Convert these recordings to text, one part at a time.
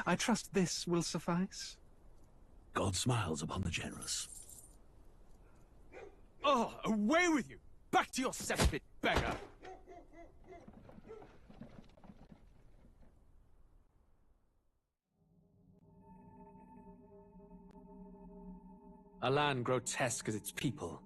I trust this will suffice? God smiles upon the generous. Oh, away with you! Back to your cesspit, beggar! A land grotesque as its people.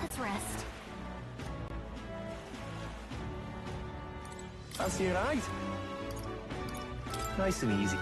Let's rest. Fancy a ride? Nice and easy.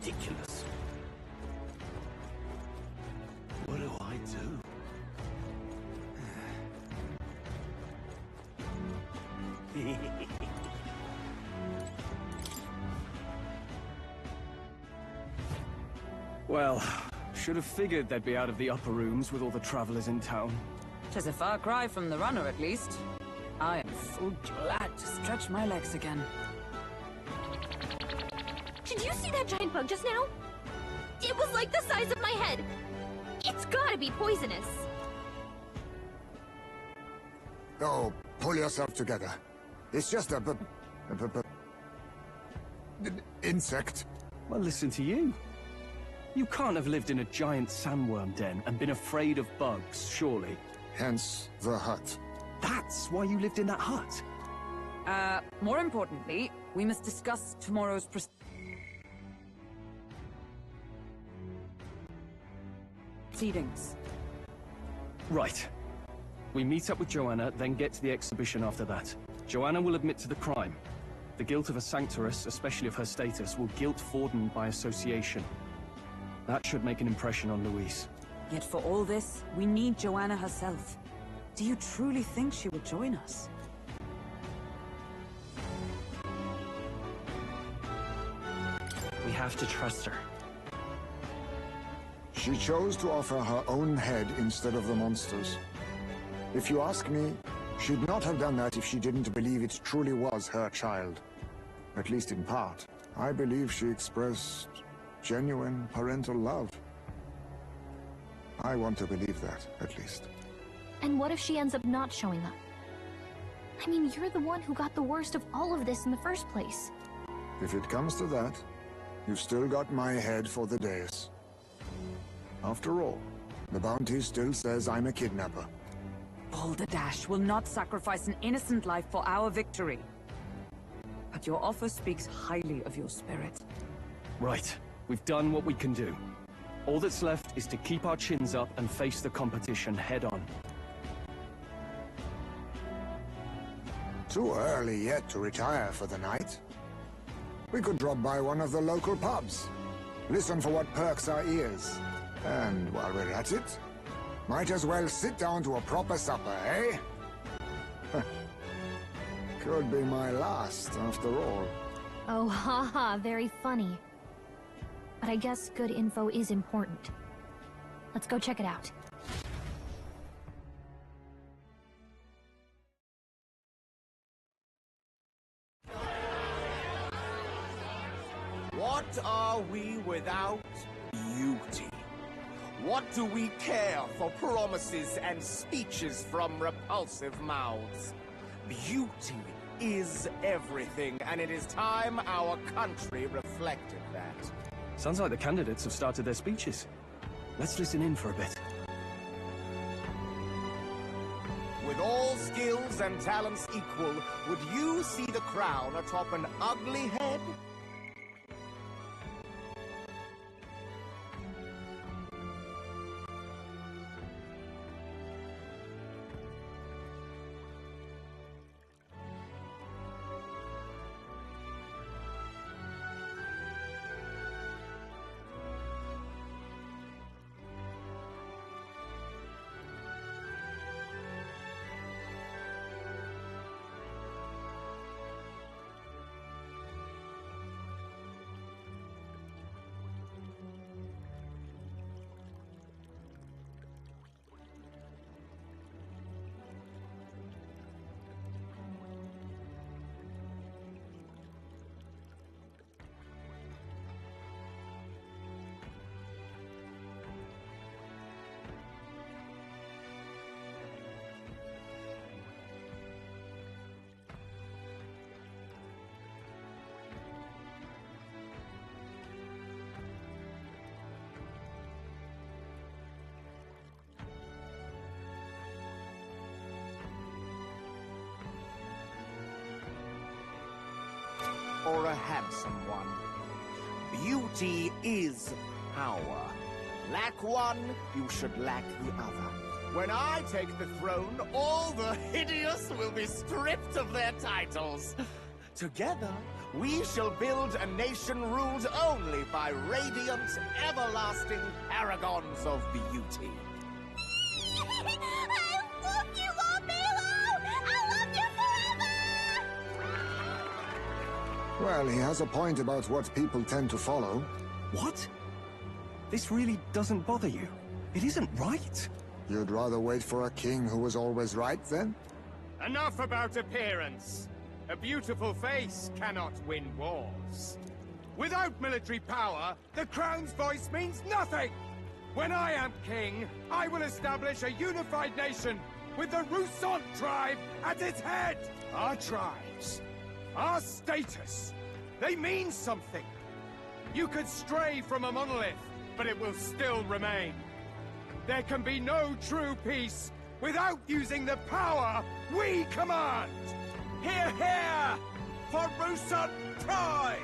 Ridiculous. What do I do? Well, should have figured they'd be out of the upper rooms with all the travelers in town. 'Tis a far cry from the runner, at least. I am full glad to stretch my legs again. Did you see that giant bug just now? It was like the size of my head. It's gotta be poisonous. Oh, pull yourself together. It's just a insect. Well, listen to you. You can't have lived in a giant sandworm den and been afraid of bugs, surely. Hence the hut. That's why you lived in that hut? More importantly, we must discuss tomorrow's proceedings. Right. We meet up with Joanna, then get to the exhibition after that. Joanna will admit to the crime. The guilt of a sanctoress, especially of her status, will guilt Forden by association. That should make an impression on Louise. Yet for all this, we need Joanna herself. Do you truly think she will join us? We have to trust her. She chose to offer her own head instead of the monster's. If you ask me, she'd not have done that if she didn't believe it truly was her child. At least in part. I believe she expressed genuine parental love. I want to believe that, at least. And what if she ends up not showing up? I mean, you're the one who got the worst of all of this in the first place. If it comes to that, you've still got my head for the days. After all, the bounty still says I'm a kidnapper. Balderdash will not sacrifice an innocent life for our victory. But your offer speaks highly of your spirit. Right. We've done what we can do. All that's left is to keep our chins up and face the competition head on. To Too early yet to retire for the night. We could drop by one of the local pubs. Listen for what perks our ears. And while we're at it, might as well sit down to a proper supper, eh? Could be my last, after all. Oh, haha, very funny. But I guess good info is important. Let's go check it out. What are we without beauty? What do we care for promises and speeches from repulsive mouths? Beauty is everything, and it is time our country reflected that. Sounds like the candidates have started their speeches. Let's listen in for a bit. With all skills and talents equal, would you see the crown atop an ugly head? Or a handsome one. Beauty is power. Lack one, you should lack the other. When I take the throne, all the hideous will be stripped of their titles. Together, we shall build a nation ruled only by radiant, everlasting paragons of beauty. I love you, Lord I love you forever! Well, he has a point about what people tend to follow. What? This really doesn't bother you? It isn't right. You'd rather wait for a king who was always right, then? Enough about appearance. A beautiful face cannot win wars. Without military power, the crown's voice means nothing! When I am king, I will establish a unified nation with the Roussan tribe at its head! Our tribes, our status, they mean something. You could stray from a monolith, but it will still remain. There can be no true peace without using the power we command! Hear, hear! For Roussan pride!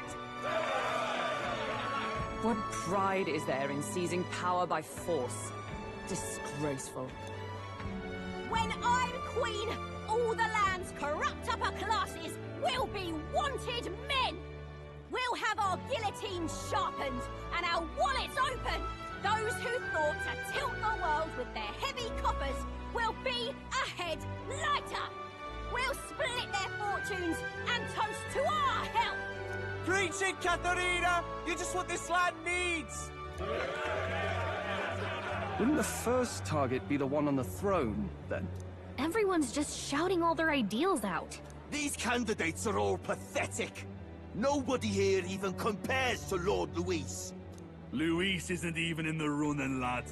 What pride is there in seizing power by force? Disgraceful. When I'm queen, all the land's corrupt upper classes will be wanted men! We'll have our guillotines sharpened and our wallets open! Those who thought to tilt the world with their heavy coffers will be a head lighter! We'll split their fortunes and toast to our help! Preach it, Katharina! You're just what this land needs! Wouldn't the first target be the one on the throne, then? Everyone's just shouting all their ideals out. These candidates are all pathetic. Nobody here even compares to Lord Luis. Luis isn't even in the running, lad.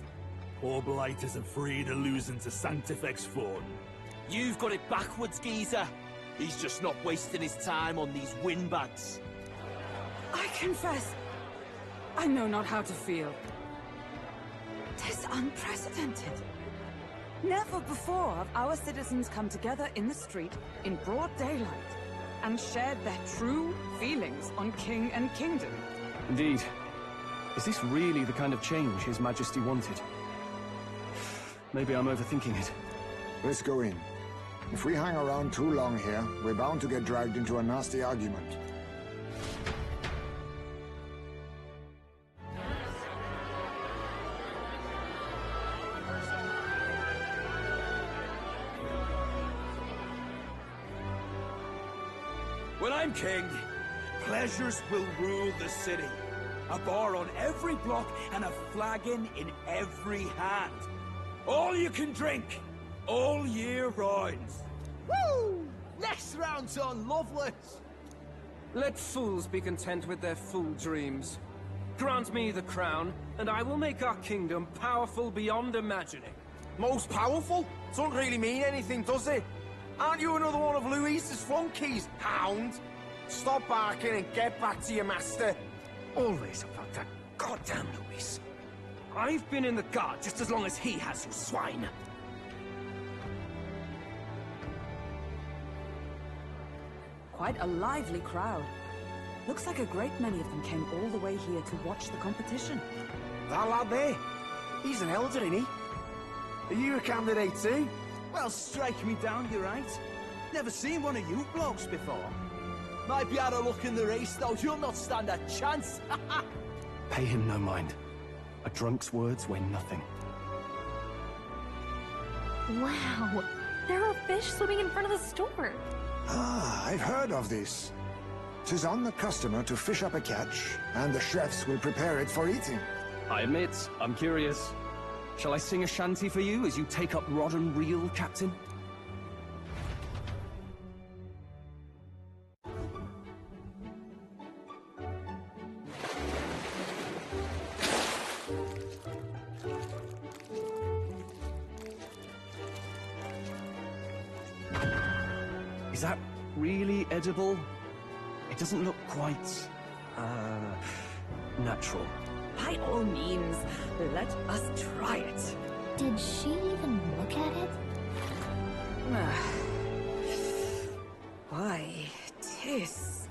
Poor Blight isn't afraid of losing to Sanctifex Ford. You've got it backwards, geezer. He's just not wasting his time on these windbags. I confess, I know not how to feel. 'Tis unprecedented. Never before have our citizens come together in the street in broad daylight and shared their true feelings on king and kingdom. Indeed. Is this really the kind of change His Majesty wanted? Maybe I'm overthinking it. Let's go in. If we hang around too long here, we're bound to get dragged into a nasty argument. When I'm king, pleasures will rule the city. A bar on every block and a flagon in every hand. All you can drink, all year round. Woo! Next round's on Loveless. Let fools be content with their fool dreams. Grant me the crown, and I will make our kingdom powerful beyond imagining. Most powerful? Doesn't really mean anything, does it? Aren't you another one of Louise's flunkies, hound? Stop barking and get back to your master. Always about that goddamn Luis. I've been in the guard just as long as he has, you swine. Quite a lively crowd. Looks like a great many of them came all the way here to watch the competition. That lad there, he's an elder, isn't he? Are you a candidate too? Well, strike me down, you're right. Never seen one of you blokes before. Might be out of luck in the race, though. You'll not stand a chance. Pay him no mind. A drunk's words weigh nothing. Wow, there are fish swimming in front of the store. Ah, I've heard of this. 'Tis on the customer to fish up a catch, and the chefs will prepare it for eating. I admit, I'm curious. Shall I sing a shanty for you as you take up rod and reel, Captain? Is that really edible? It doesn't look quite, natural. By all means, let us try it. Did she even look at it? Why, tis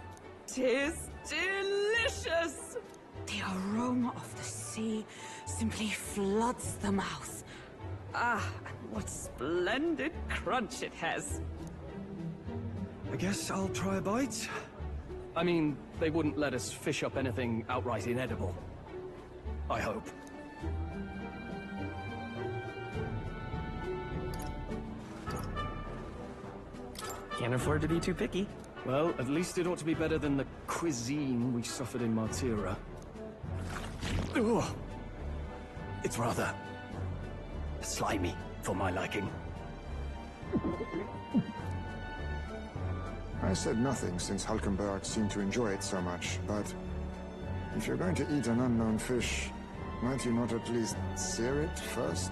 delicious! The aroma of the sea simply floods the mouth. Ah, and what splendid crunch it has. I guess I'll try a bite. I mean, they wouldn't let us fish up anything outright inedible. I hope. Can't afford to be too picky. Well, at least it ought to be better than the cuisine we suffered in Martira. Ugh. It's rather slimy for my liking. I said nothing since Hulkenberg seemed to enjoy it so much, but if you're going to eat an unknown fish, might you not at least sear it first?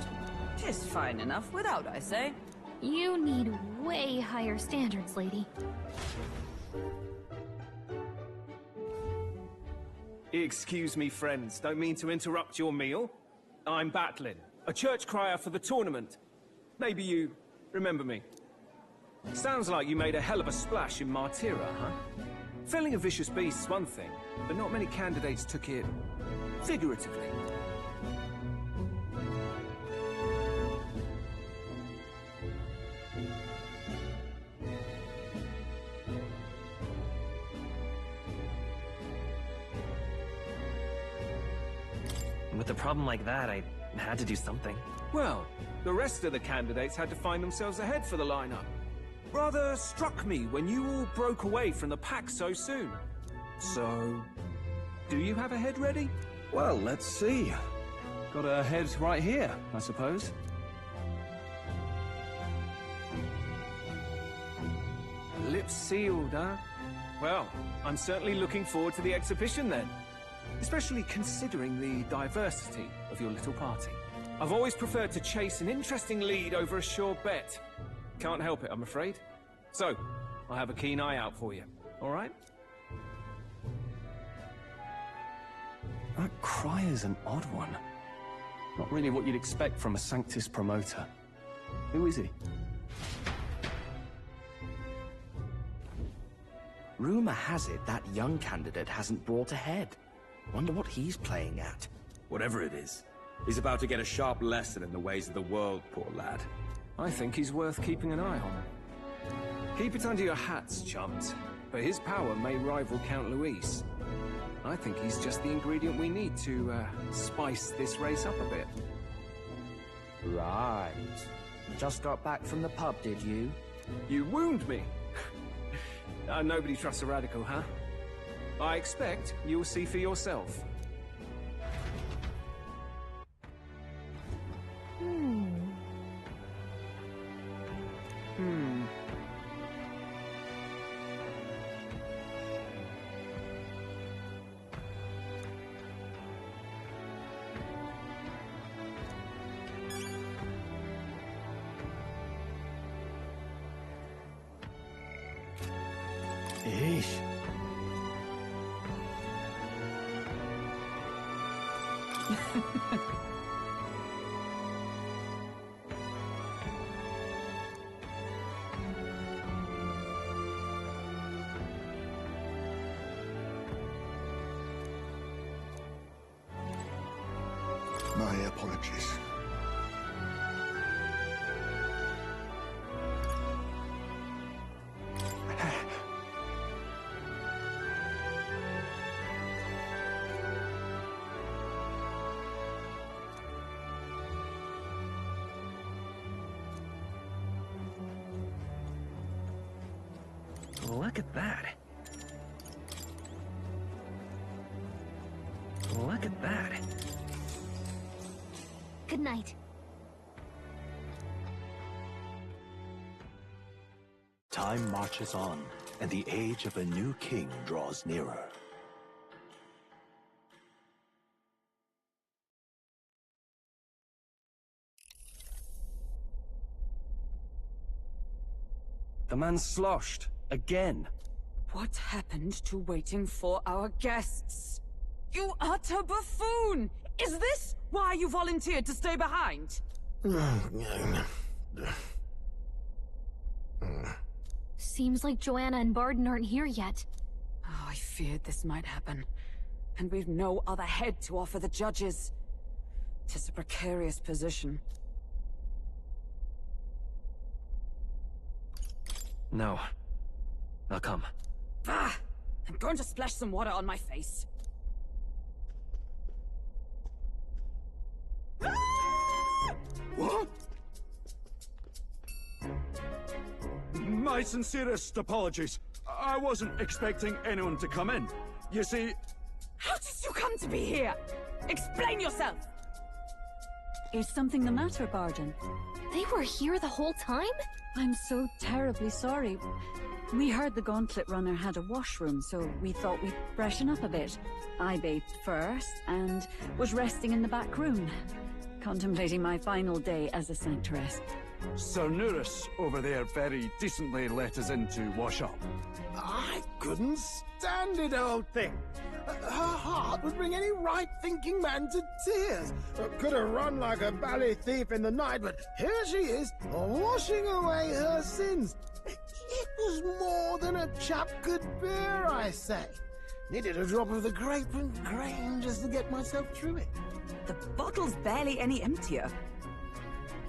'Tis fine enough without, I say. You need way higher standards, lady. Excuse me, friends. Don't mean to interrupt your meal. I'm Batlin, a church crier for the tournament. Maybe you remember me. Sounds like you made a hell of a splash in Martira, huh? Felling a vicious beast's one thing, but not many candidates took it figuratively. With a problem like that, I had to do something. Well, the rest of the candidates had to find themselves ahead for the lineup. Rather struck me when you all broke away from the pack so soon. So, do you have a head ready? Well, let's see. Got a head right here, I suppose. Lips sealed, huh? Well, I'm certainly looking forward to the exhibition then. Especially considering the diversity of your little party. I've always preferred to chase an interesting lead over a sure bet. Can't help it, I'm afraid. So, I'll have a keen eye out for you, all right? That cry is an odd one. Not really what you'd expect from a Sanctus promoter. Who is he? Rumor has it that young candidate hasn't brought ahead. Wonder what he's playing at. Whatever it is, he's about to get a sharp lesson in the ways of the world, poor lad. I think he's worth keeping an eye on. Keep it under your hats, chums. But his power may rival Count Luis. I think he's just the ingredient we need to, spice this race up a bit. Right. Just got back from the pub, did you? You wound me! Nobody trusts a radical, huh? I expect you'll see for yourself. Eesh. My apologies. Look at that. Look at that. Good night. Time marches on, and the age of a new king draws nearer. The man's sloshed. Again. What happened to waiting for our guests? You utter buffoon! Is this why you volunteered to stay behind? Seems like Joanna and Barden aren't here yet. Oh, I feared this might happen. And we've no other head to offer the judges. 'Tis a precarious position. No. I'll come. Ah! I'm going to splash some water on my face. What? My sincerest apologies. I wasn't expecting anyone to come in. You see... How did you come to be here? Explain yourself! Is something the matter, Barden? They were here the whole time? I'm so terribly sorry. We heard the Gauntlet Runner had a washroom, so we thought we'd freshen up a bit. I bathed first, and was resting in the back room, contemplating my final day as a Sanctoress. Sir Nuris over there very decently let us in to wash up. I couldn't stand it, old thing. Her heart would bring any right-thinking man to tears. Could have run like a bally thief in the night, but here she is, washing away her sins. It was more than a chap could bear, I say. Needed a drop of the grape and grain just to get myself through it. The bottle's barely any emptier.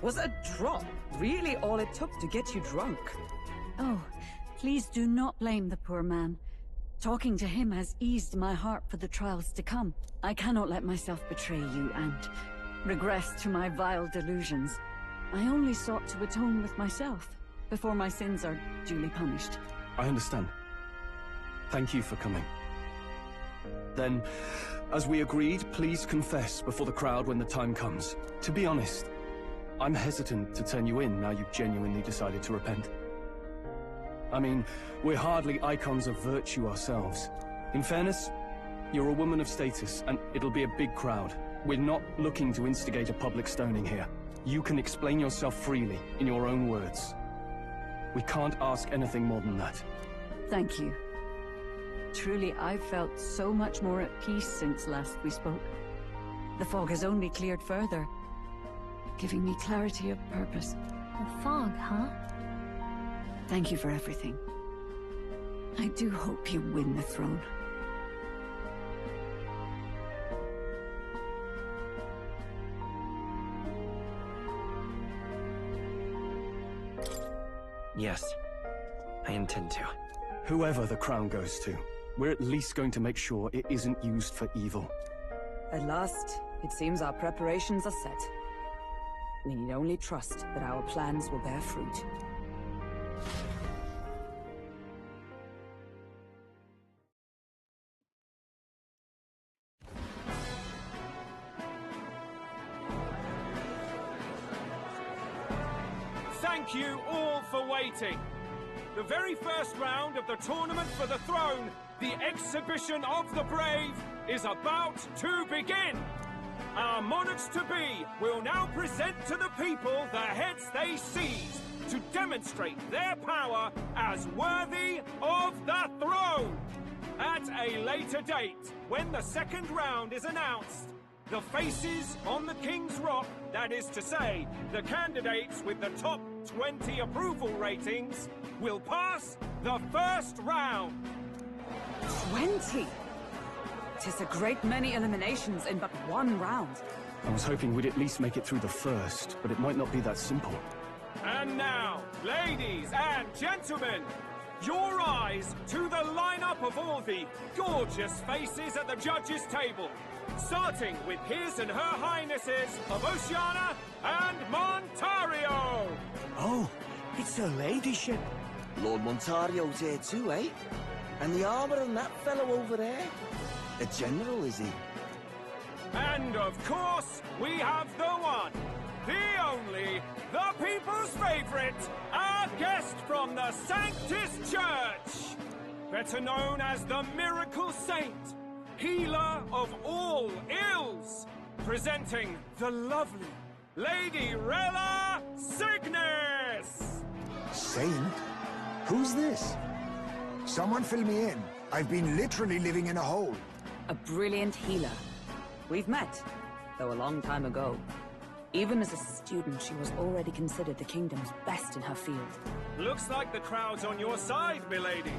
Was a drop really all it took to get you drunk? Oh, please do not blame the poor man. Talking to him has eased my heart for the trials to come. I cannot let myself betray you and regress to my vile delusions. I only sought to atone with myself before my sins are duly punished. I understand. Thank you for coming. Then, as we agreed, please confess before the crowd when the time comes. To be honest, I'm hesitant to turn you in now you've genuinely decided to repent. I mean, we're hardly icons of virtue ourselves. In fairness, you're a woman of status, and it'll be a big crowd. We're not looking to instigate a public stoning here. You can explain yourself freely, in your own words. We can't ask anything more than that. Thank you. Truly, I've felt so much more at peace since last we spoke. The fog has only cleared further, giving me clarity of purpose. The fog, huh? Thank you for everything. I do hope you win the throne. Yes. I intend to. Whoever the crown goes to, we're at least going to make sure it isn't used for evil. At last, it seems our preparations are set. We need only trust that our plans will bear fruit. Thank you all for waiting. The very first round of the tournament for the throne, the exhibition of the brave, is about to begin. Our monarchs-to-be will now present to the people the heads they seized to demonstrate their power as worthy of the throne. At a later date, when the second round is announced, the faces on the King's Rock, that is to say, the candidates with the top 20 approval ratings, will pass the first round. 20? 'Tis a great many eliminations in but one round. I was hoping we'd at least make it through the first, but it might not be that simple. And now, ladies and gentlemen, your eyes to the lineup of all the gorgeous faces at the judges' table. Starting with His and Her Highnesses of Oceania and Montario! Oh, it's her ladyship. Lord Montario's here too, eh? And the armor on that fellow over there? A general, is he? And of course, we have the one, the only, the people's favorite, our guest from the Sanctus Church! Better known as the Miracle Saint, healer of all ills, presenting the lovely Lady Rella Cygnus! Saint? Who's this? Someone fill me in. I've been literally living in a hole. A brilliant healer. We've met, though a long time ago. Even as a student, she was already considered the kingdom's best in her field. Looks like the crowd's on your side, milady.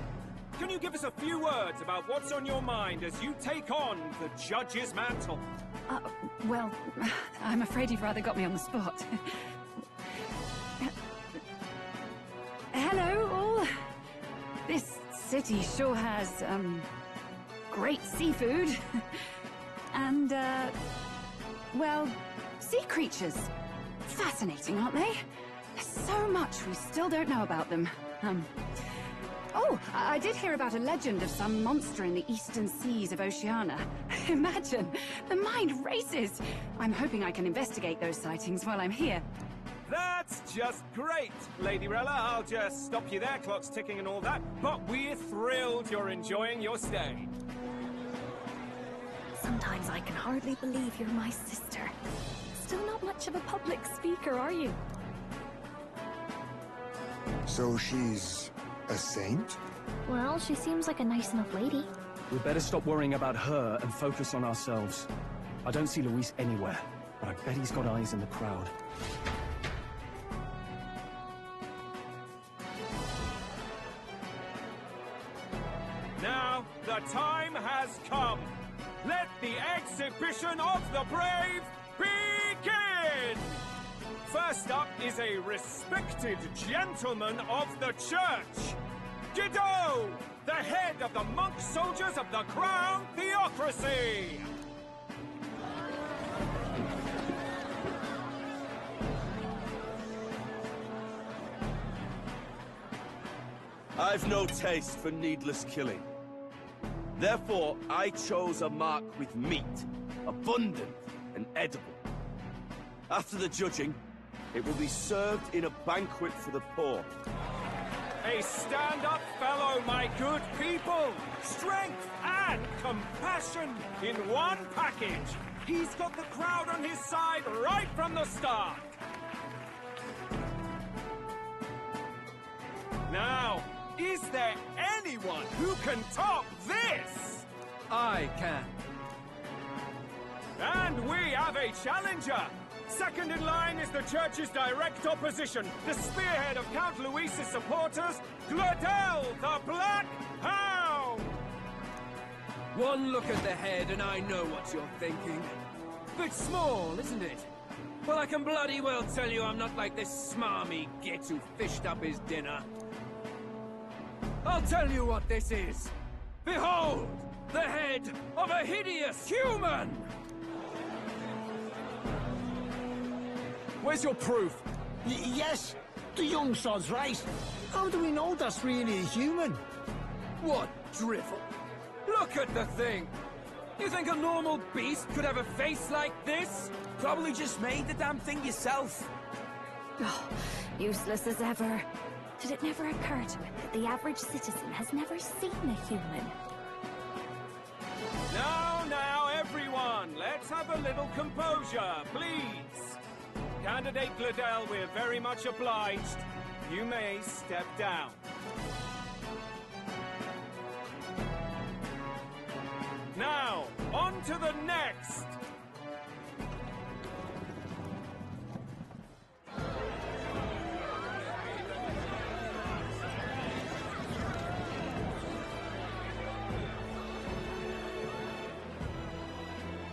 Can you give us a few words about what's on your mind as you take on the judge's mantle? Well, I'm afraid you've rather got me on the spot. Hello, all. This city sure has, great seafood. And, well, sea creatures. Fascinating, aren't they? There's so much we still don't know about them. Oh, I did hear about a legend of some monster in the eastern seas of Oceania. Imagine, the mind races. I'm hoping I can investigate those sightings while I'm here. That's just great, Lady Rella. I'll just stop you there, clock's ticking and all that. But we're thrilled you're enjoying your stay. Sometimes I can hardly believe you're my sister. Still not much of a public speaker, are you? So she's a saint? Well, she seems like a nice enough lady. We'd better stop worrying about her and focus on ourselves. I don't see Luis anywhere, but I bet he's got eyes in the crowd. Now, the time has come. Let the exhibition of the brave begin! First up is a respected gentleman of the church. Guido, the head of the monk soldiers of the Crown Theocracy. I've no taste for needless killing. Therefore, I chose a mark with meat, abundant and edible. After the judging, it will be served in a banquet for the poor. A stand-up fellow, my good people! Strength and compassion in one package! He's got the crowd on his side right from the start! Now, is there anyone who can top this? I can. And we have a challenger! Second in line is the church's direct opposition, the spearhead of Count Luis's supporters, Gladel the Black Hound! One look at the head and I know what you're thinking. Bit small, isn't it? Well, I can bloody well tell you I'm not like this smarmy git who fished up his dinner. I'll tell you what this is. Behold, the head of a hideous human! Where's your proof? Yes, the young sod's right. How do we know that's really a human? What drivel? Look at the thing! You think a normal beast could have a face like this? Probably just made the damn thing yourself. Oh, useless as ever. Did it never occur to him that the average citizen has never seen a human? Now, everyone, let's have a little composure, please. Candidate Gladell, we're very much obliged. You may step down. Now, on to the next!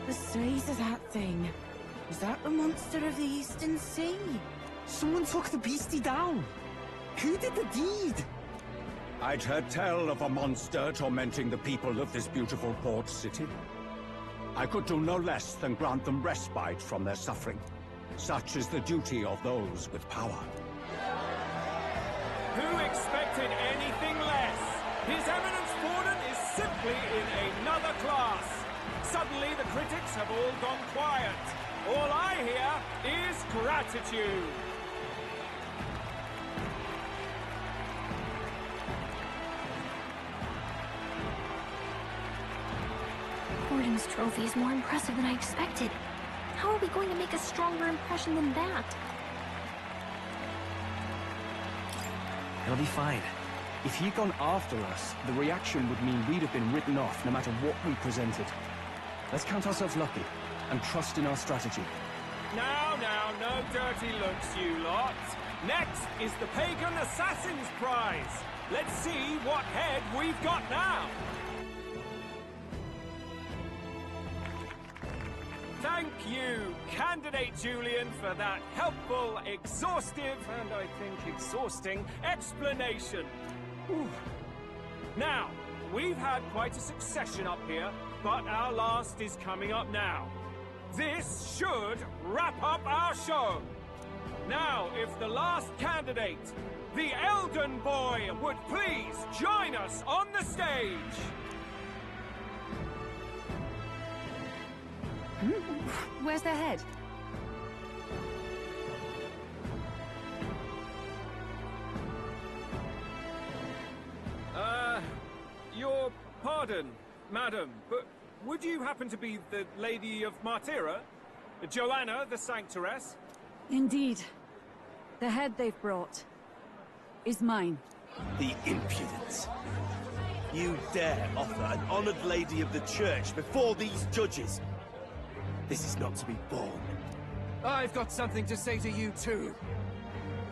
The size of that thing. Is that the monster of the Eastern Sea? Someone took the beastie down. Who did the deed? I'd heard tell of a monster tormenting the people of this beautiful port city. I could do no less than grant them respite from their suffering. Such is the duty of those with power. Who expected anything less? His Eminence Borden is simply in another class. Suddenly the critics have all gone quiet. All I hear is gratitude. Borden's trophy is more impressive than I expected. How are we going to make a stronger impression than that? It'll be fine. If he'd gone after us, the reaction would mean we'd have been written off no matter what we presented. Let's count ourselves lucky, and trust in our strategy. Now, no dirty looks, you lot. Next is the Pagan Assassin's Prize. Let's see what head we've got now. Thank you, Candidate Julian, for that helpful, exhaustive, and I think exhausting explanation. Whew. Now, we've had quite a succession up here, but our last is coming up now. This should wrap up our show. Now, if the last candidate, the Elden Boy, would please join us on the stage. Where's the head? Your pardon, madam, but would you happen to be the Lady of Martira? Joanna, the Sanctoress? Indeed. The head they've brought is mine. The impudence. You dare offer an honored lady of the church before these judges? This is not to be borne. I've got something to say to you too.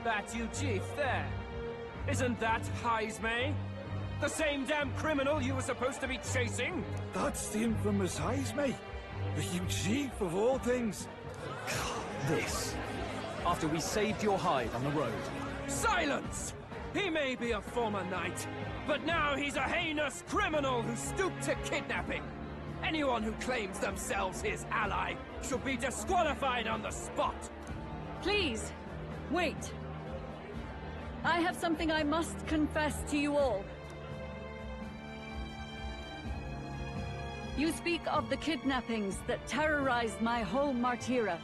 That you chief there. Isn't that Heismay? The same damn criminal you were supposed to be chasing? That's the infamous Heismay. The huge chief of all things. This. After we saved your hide on the road. Silence! He may be a former knight, but now he's a heinous criminal who stooped to kidnapping. Anyone who claims themselves his ally should be disqualified on the spot. Please, wait. I have something I must confess to you all. You speak of the kidnappings that terrorized my home Martira.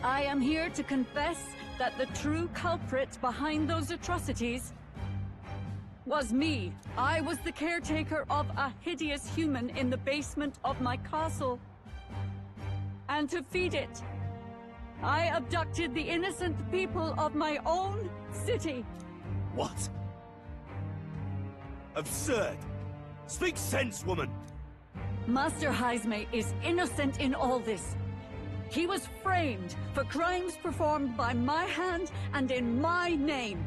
I am here to confess that the true culprit behind those atrocities was me. I was the caretaker of a hideous human in the basement of my castle. And to feed it, I abducted the innocent people of my own city. What? Absurd! Speak sense, woman! Master Heismay is innocent in all this. He was framed for crimes performed by my hand and in my name.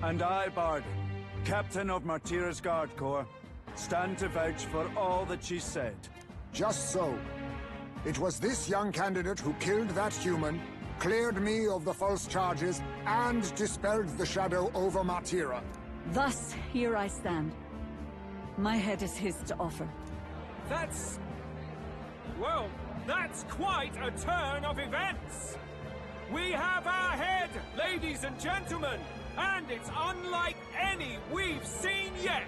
And I, Bard, Captain of Martira's Guard Corps, stand to vouch for all that she said. Just so. It was this young candidate who killed that human, cleared me of the false charges, and dispelled the shadow over Martira. Thus, here I stand. My head is his to offer. That's... well, that's quite a turn of events! We have our head, ladies and gentlemen, and it's unlike any we've seen yet!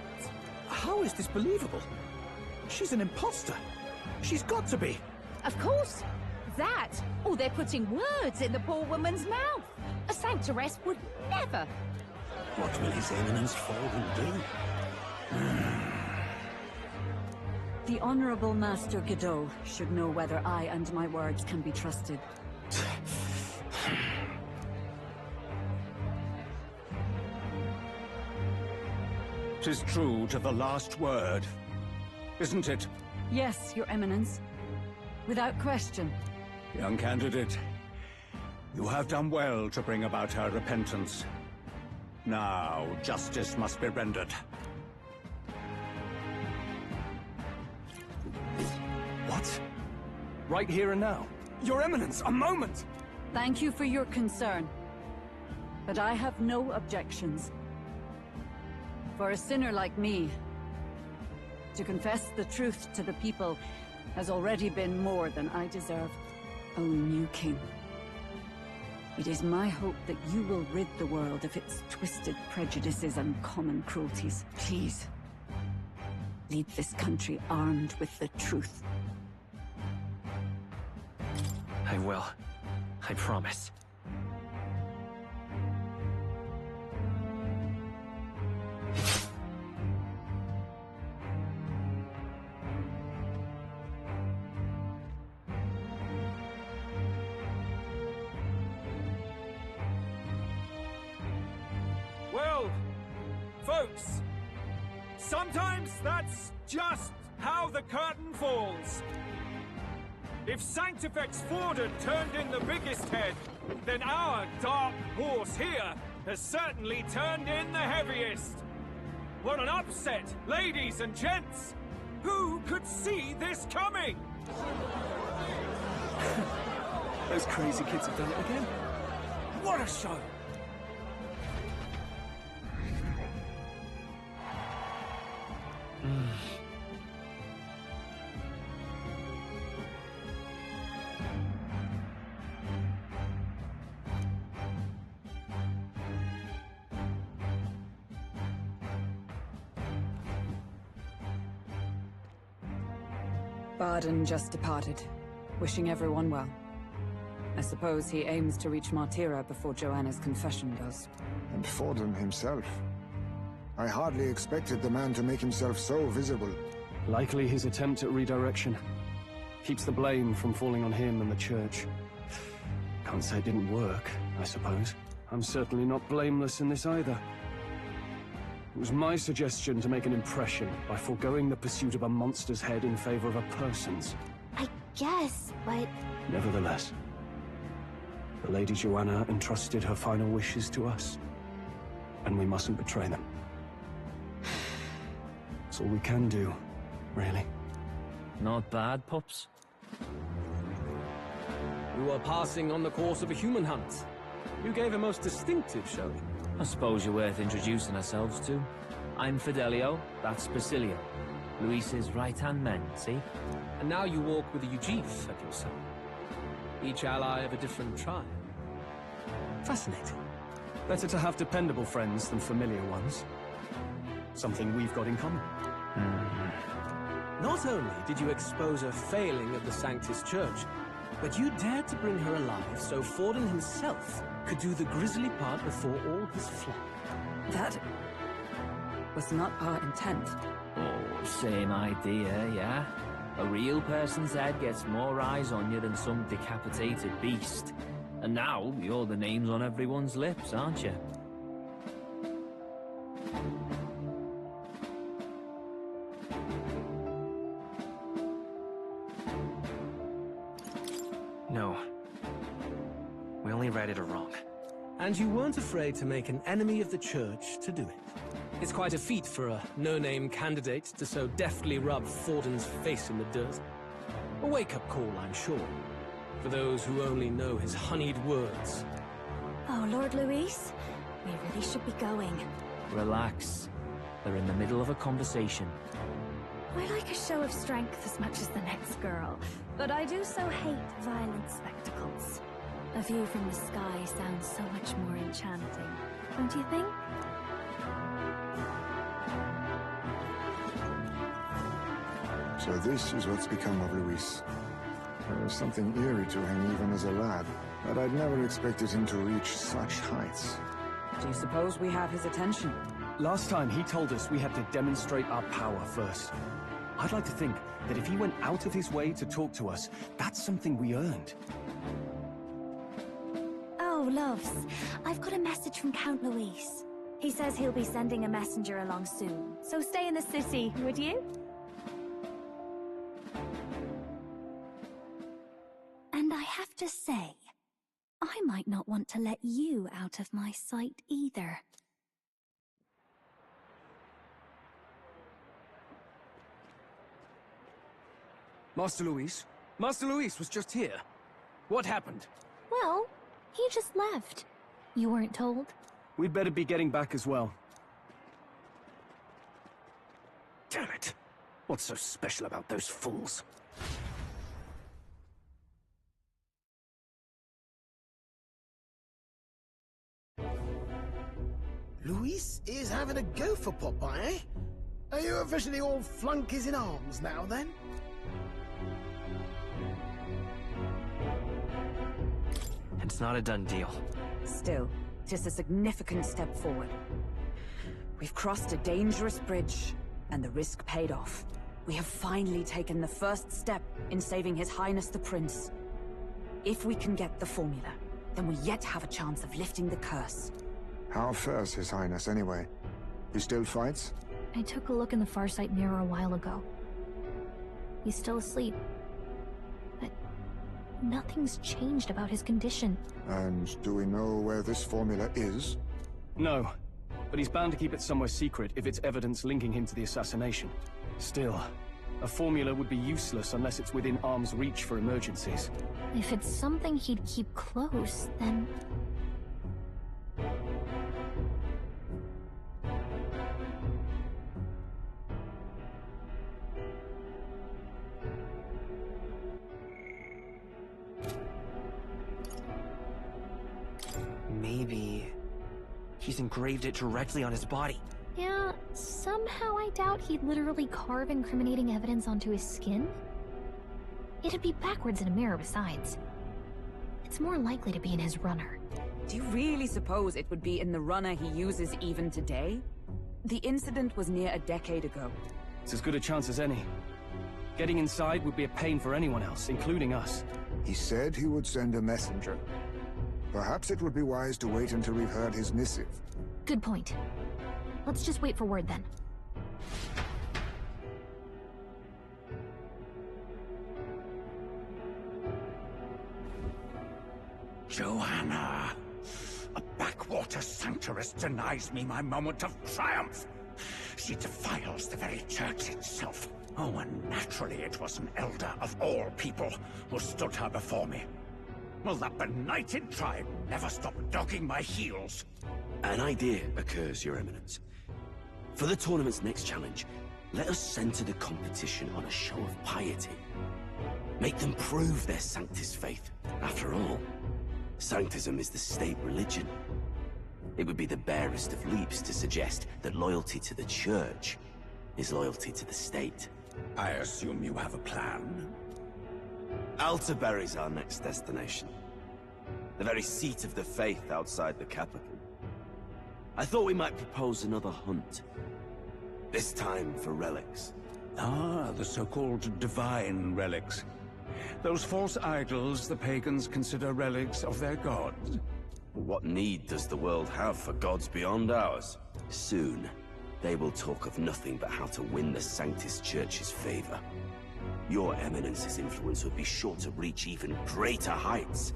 How is this believable? She's an imposter. She's got to be. Of course. That, or they're putting words in the poor woman's mouth. A sanctoress would never. What will His Eminence Forden do? The Honorable Master Godot should know whether I and my words can be trusted. 'Tis true to the last word, isn't it? Yes, Your Eminence. Without question. Young candidate, you have done well to bring about her repentance. Now, justice must be rendered. What? Right here and now? Your Eminence, a moment! Thank you for your concern. But I have no objections. For a sinner like me, to confess the truth to the people has already been more than I deserve. O new king. It is my hope that you will rid the world of its twisted prejudices and common cruelties. Please, lead this country armed with the truth. I will. I promise. Well, folks, sometimes that's just how the curtain falls. If Sanctifex Forden turned in the biggest head, then our dark horse here has certainly turned in the heaviest. What an upset, ladies and gents! Who could see this coming? Those crazy kids have done it again. What a show! Barden just departed, wishing everyone well. I suppose he aims to reach Martira before Joanna's confession does. And Forden himself. I hardly expected the man to make himself so visible. Likely his attempt at redirection. Keeps the blame from falling on him and the church. Can't say it didn't work, I suppose. I'm certainly not blameless in this either. It was my suggestion to make an impression by foregoing the pursuit of a monster's head in favor of a person's. I guess, but... Nevertheless, the Lady Joanna entrusted her final wishes to us, and we mustn't betray them. That's all we can do, really. Not bad, pups. You are passing on the course of a human hunt. You gave a most distinctive showing. I suppose you're worth introducing ourselves to. I'm Fidelio, that's Basilio. Luis's right-hand man, see? And now you walk with a Ujif at your side. Each ally of a different tribe. Fascinating. Better to have dependable friends than familiar ones. Something we've got in common. Not only did you expose a failing of the Sanctus Church, but you dared to bring her alive so Forden himself could do the grisly part before all his flock. That was not our intent. Oh, same idea, yeah? A real person's head gets more eyes on you than some decapitated beast. And now, you're the names on everyone's lips, aren't you? No. We only read it wrong. And you weren't afraid to make an enemy of the Church to do it. It's quite a feat for a no-name candidate to so deftly rub Forden's face in the dirt. A wake-up call, I'm sure, for those who only know his honeyed words. Oh, Lord Luis, we really should be going. Relax. They're in the middle of a conversation. I like a show of strength as much as the next girl, but I do so hate violent spectacles. A view from the sky sounds so much more enchanting, don't you think? So this is what's become of Luis. There was something eerie to him even as a lad, but I'd never expected him to reach such heights. Do you suppose we have his attention? Last time he told us we had to demonstrate our power first. I'd like to think that if he went out of his way to talk to us, that's something we earned. Oh, loves. I've got a message from Count Luis. He says he'll be sending a messenger along soon, so stay in the city, would you? And I have to say, I might not want to let you out of my sight either. Master Luis? Master Luis was just here. What happened? Well, he just left. You weren't told? We'd better be getting back as well. Damn it. What's so special about those fools? Luis is having a go for Popeye, eh? Are you officially all flunkies in arms now, then? It's not a done deal. Still, it is a significant step forward. We've crossed a dangerous bridge, and the risk paid off. We have finally taken the first step in saving His Highness the Prince. If we can get the formula, then we yet have a chance of lifting the curse. How fares His Highness, anyway? He still fights? I took a look in the Farsight mirror a while ago. He's still asleep. But nothing's changed about his condition. And do we know where this formula is? No, but he's bound to keep it somewhere secret if it's evidence linking him to the assassination. Still, a formula would be useless unless it's within arm's reach for emergencies. If it's something he'd keep close, then... Maybe he's engraved it directly on his body. Yeah, somehow I doubt he'd literally carve incriminating evidence onto his skin. It'd be backwards in a mirror besides. It's more likely to be in his runner. Do you really suppose it would be in the runner he uses even today? The incident was near a decade ago. It's as good a chance as any. Getting inside would be a pain for anyone else, including us. He said he would send a messenger. Perhaps it would be wise to wait until we've heard his missive. Good point. Let's just wait for word then. Joanna! A backwater sanctuaress denies me my moment of triumph! She defiles the very church itself. Oh, and naturally it was an elder of all people who stood her before me. Will that benighted tribe never stop dogging my heels? An idea occurs, Your Eminence. For the tournament's next challenge, let us center the competition on a show of piety. Make them prove their Sanctus faith. After all, Sanctism is the state religion. It would be the barest of leaps to suggest that loyalty to the Church is loyalty to the state. I assume you have a plan? Altaberry's our next destination. The very seat of the faith outside the capital. I thought we might propose another hunt. This time for relics. Ah, the so-called divine relics. Those false idols the pagans consider relics of their gods. What need does the world have for gods beyond ours? Soon, they will talk of nothing but how to win the Sanctus Church's favor. Your Eminence's influence would be sure to reach even greater heights.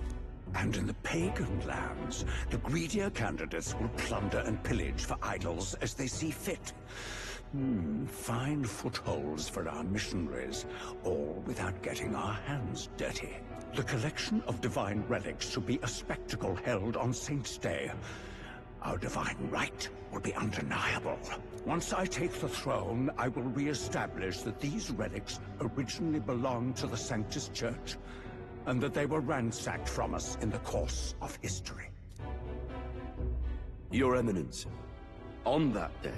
And in the pagan lands, the greedier candidates will plunder and pillage for idols as they see fit. Fine footholds for our missionaries, all without getting our hands dirty. The collection of divine relics should be a spectacle held on Saint's Day. Our divine right will be undeniable. Once I take the throne, I will re-establish that these relics originally belonged to the Sanctus Church, and that they were ransacked from us in the course of history. Your Eminence, on that day,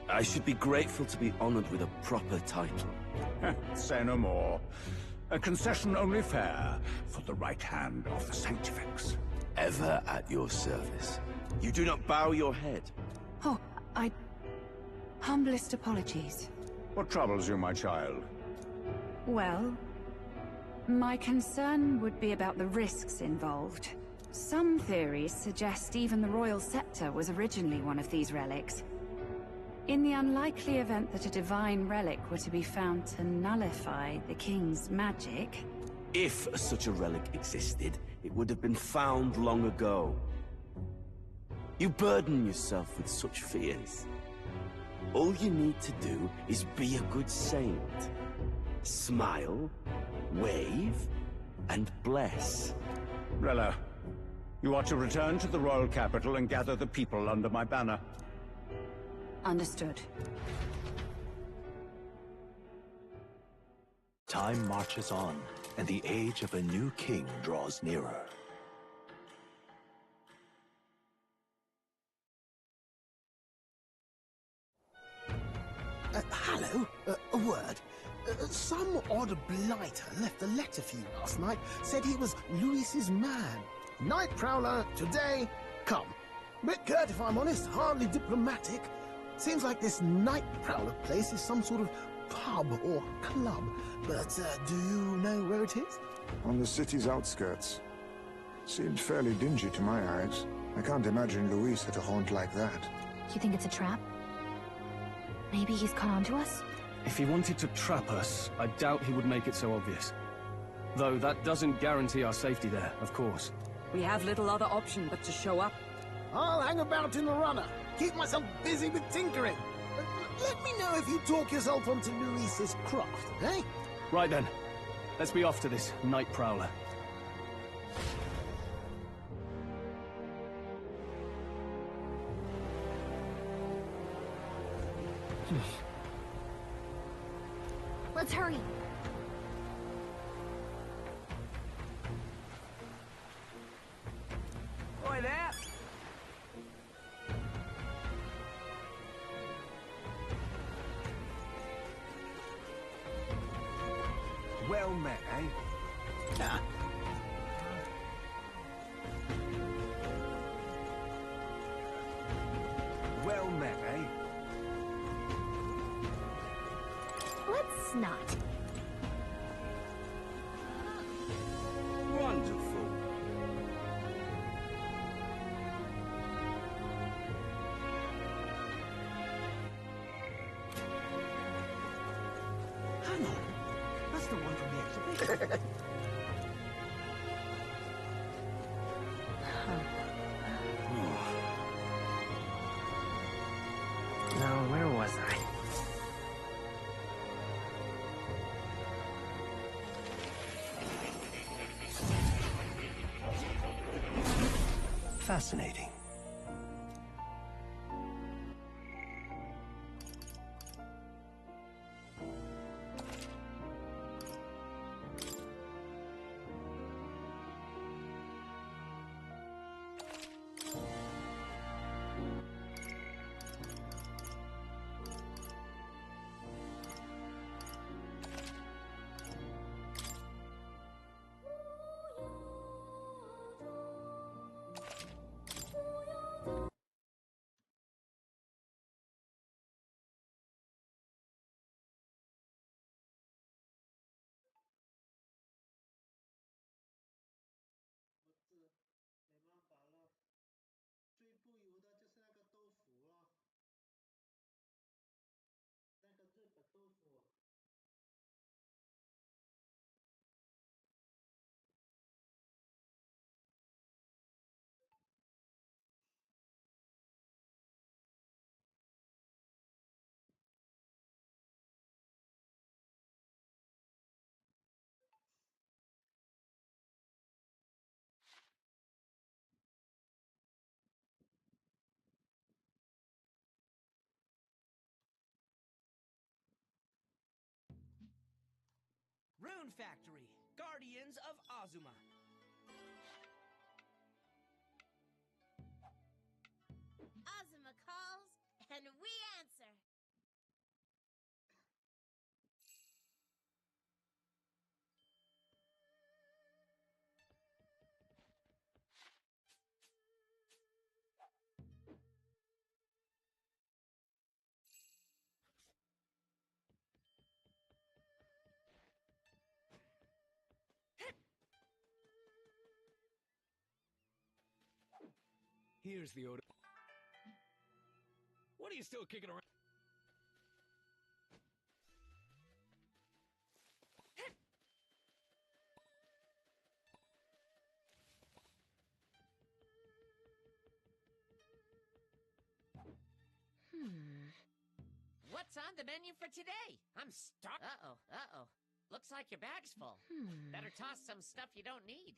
I should be grateful to be honored with a proper title. Say no more. A concession only fair for the right hand of the Sanctifex. Ever at your service. You do not bow your head. Oh, humblest apologies. What troubles you, my child? Well, my concern would be about the risks involved. Some theories suggest even the royal scepter was originally one of these relics. In the unlikely event that a divine relic were to be found to nullify the king's magic... If such a relic existed, it would have been found long ago. You burden yourself with such fears. All you need to do is be a good saint. Smile, wave, and bless. Rella, you are to return to the royal capital and gather the people under my banner. Understood. Time marches on, and the age of a new king draws nearer. Hello? A word. Some odd blighter left a letter for you last night. Said he was Louis's man. Night Prowler, today, come. Bit curt if I'm honest, hardly diplomatic. Seems like this Night Prowler place is some sort of pub or club. But do you know where it is? On the city's outskirts. Seemed fairly dingy to my eyes. I can't imagine Louis at a haunt like that. You think it's a trap? Maybe he's caught on to us? If he wanted to trap us, I doubt he would make it so obvious. Though that doesn't guarantee our safety there, of course. We have little other option but to show up. I'll hang about in the runner. Keep myself busy with tinkering. Let me know if you talk yourself onto Louis's craft, eh? Right then. Let's be off to this Night Prowler. Let's hurry. Oi there! Well met, eh? Ah. Well met, eh? Let's not. Wonderful. Hang on. That's the one from the exhibition. Now, where was I? Fascinating. Crown Factory, Guardians of Azuma. Azuma calls, and we answer. Here's the order. What are you still kicking around? What's on the menu for today? I'm starved. Uh-oh. Looks like your bag's full. Better toss some stuff you don't need.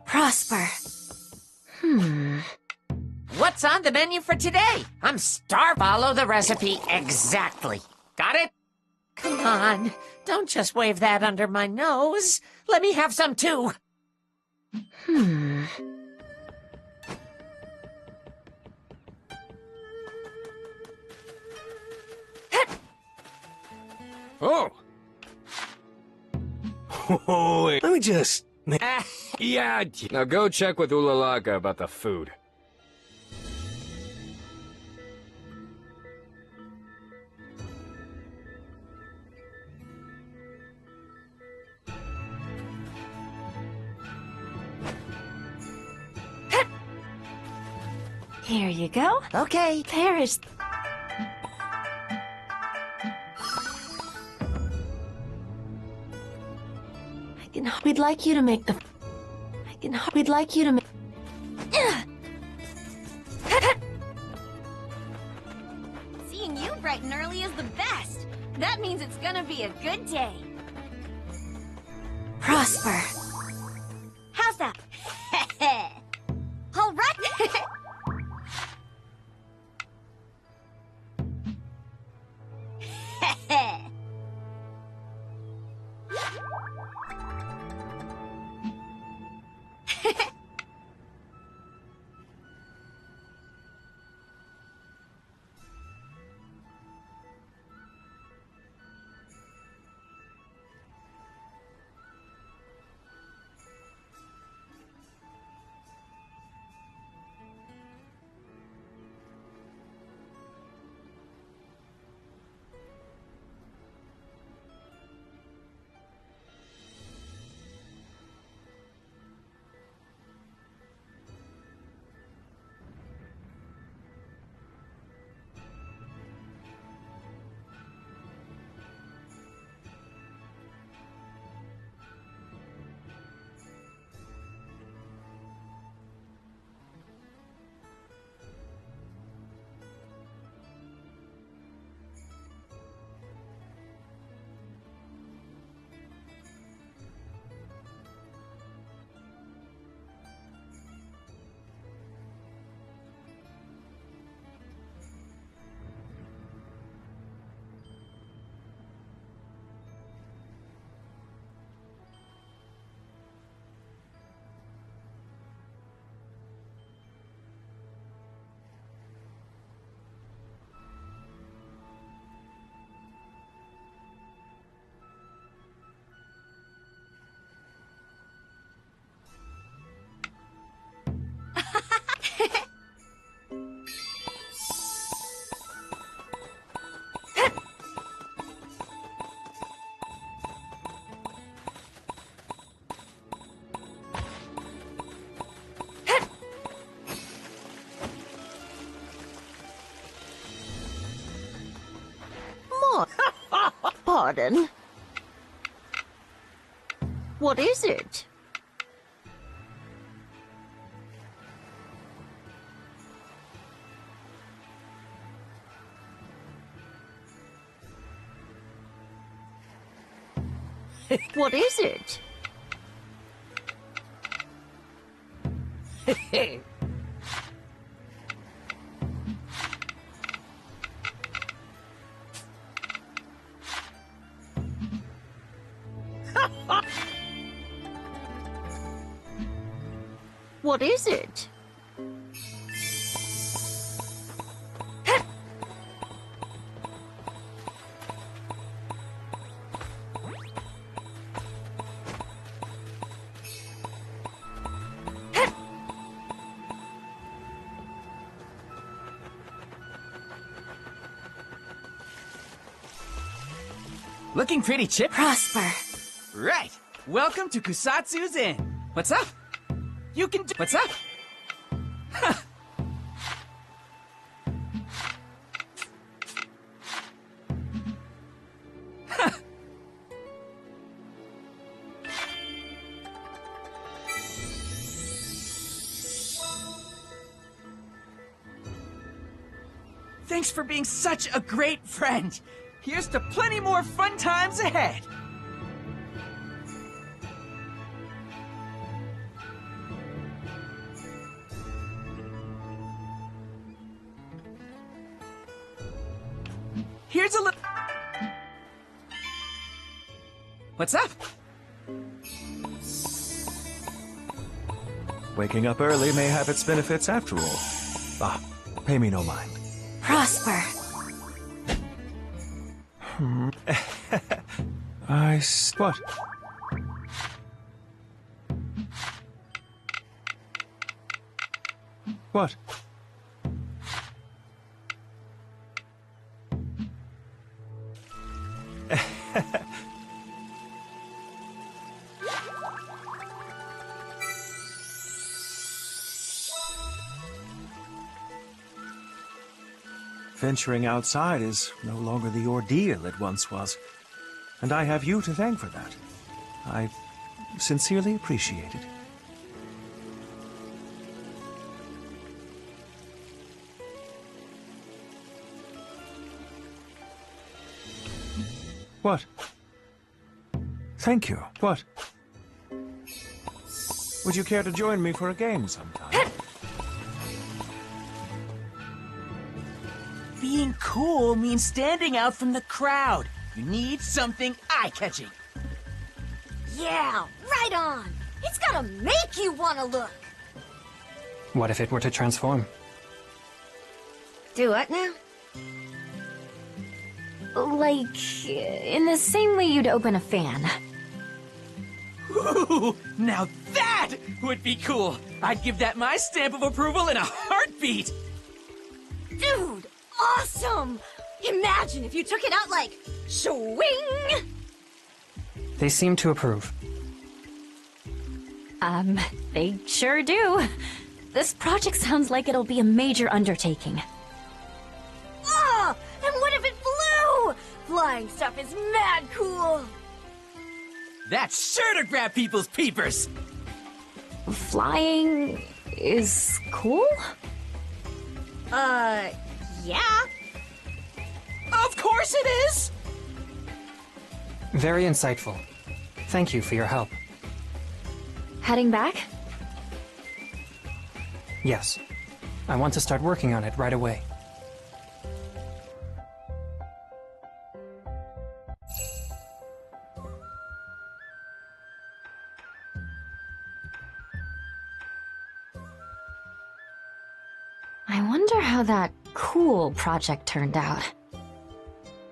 Prosper. What's on the menu for today? I'm starved. Follow the recipe exactly. Got it? Come on. Don't just wave that under my nose. Let me have some too. Oh! Oh, wait. Let me just... Yeah, now go check with Ulalaka about the food. Here you go. Okay. There is... We'd like you to make the... We'd like you to make... Seeing you bright and early is the best. That means it's gonna be a good day. Prosper. How's that? All right. pardon. What is it? What is it? What is it? Looking pretty chip. Prosper. Right. Welcome to Kusatsu's Inn. What's up? You can do. What's up? Thanks for being such a great friend. Here's to plenty more fun times ahead. Here's a little... What's up? Waking up early may have its benefits after all. Ah, pay me no mind. Prosper. What? What? Venturing outside is no longer the ordeal it once was, and I have you to thank for that. I sincerely appreciate it. What? Thank you. What? Would you care to join me for a game sometime? Being cool means standing out from the crowd. You need something eye-catching. Yeah, right on. It's gotta make you wanna look. What if it were to transform? Do what now? Like, in the same way you'd open a fan. Ooh, now that would be cool. I'd give that my stamp of approval in a heartbeat. Dude, awesome! Imagine if you took it out like, swing! They seem to approve. They sure do. This project sounds like it'll be a major undertaking. Ah! And what if it flew? Flying stuff is mad cool! That's sure to grab people's peepers! Flying is cool? Yeah. Of course it is! Very insightful. Thank you for your help. Heading back? Yes. I want to start working on it right away. I wonder how that cool project turned out.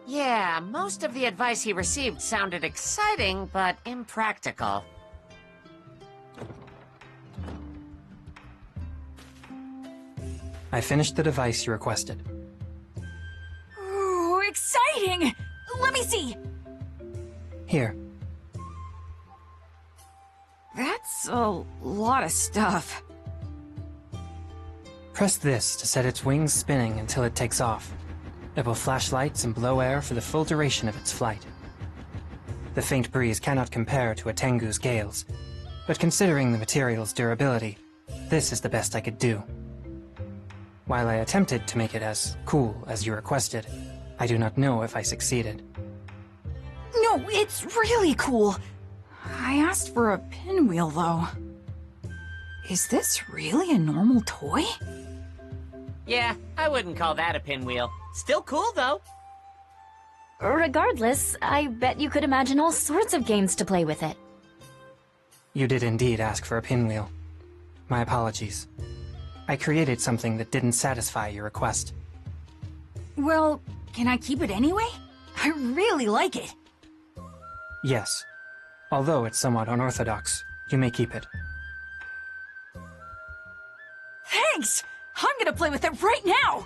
Yeah, most of the advice he received sounded exciting, but impractical. I finished the device you requested. Ooh, exciting! Let me see! Here. That's a lot of stuff. Press this to set its wings spinning until it takes off. It will flash lights and blow air for the full duration of its flight. The faint breeze cannot compare to a Tengu's gales, but considering the material's durability, this is the best I could do. While I attempted to make it as cool as you requested, I do not know if I succeeded. No, it's really cool. I asked for a pinwheel, though. Is this really a normal toy? Yeah, I wouldn't call that a pinwheel. Still cool, though. Regardless, I bet you could imagine all sorts of games to play with it. You did indeed ask for a pinwheel. My apologies. I created something that didn't satisfy your request. Well, can I keep it anyway? I really like it. Yes. Although it's somewhat unorthodox, you may keep it. Thanks! I'm gonna play with it right now!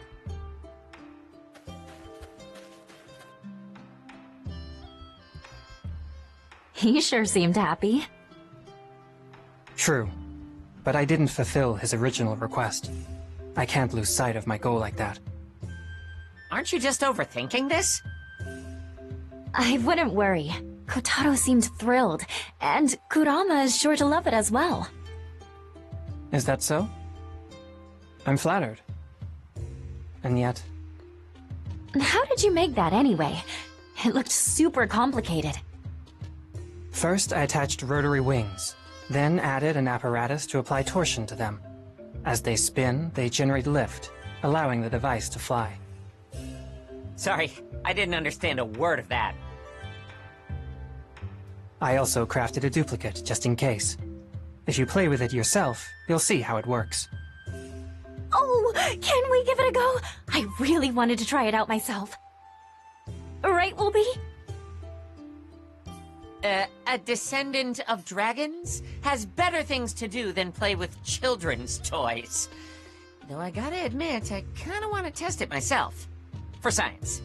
He sure seemed happy. True. But I didn't fulfill his original request. I can't lose sight of my goal like that. Aren't you just overthinking this? I wouldn't worry. Kotaro seemed thrilled, and Kurama is sure to love it as well. Is that so? I'm flattered. And yet... How did you make that anyway? It looked super complicated. First, I attached rotary wings, then added an apparatus to apply torsion to them. As they spin, they generate lift, allowing the device to fly. Sorry, I didn't understand a word of that. I also crafted a duplicate, just in case. If you play with it yourself, you'll see how it works. Oh, can we give it a go? I really wanted to try it out myself. Right, Wolby? A descendant of dragons has better things to do than play with children's toys. Though I gotta admit, I kinda want to test it myself. For science.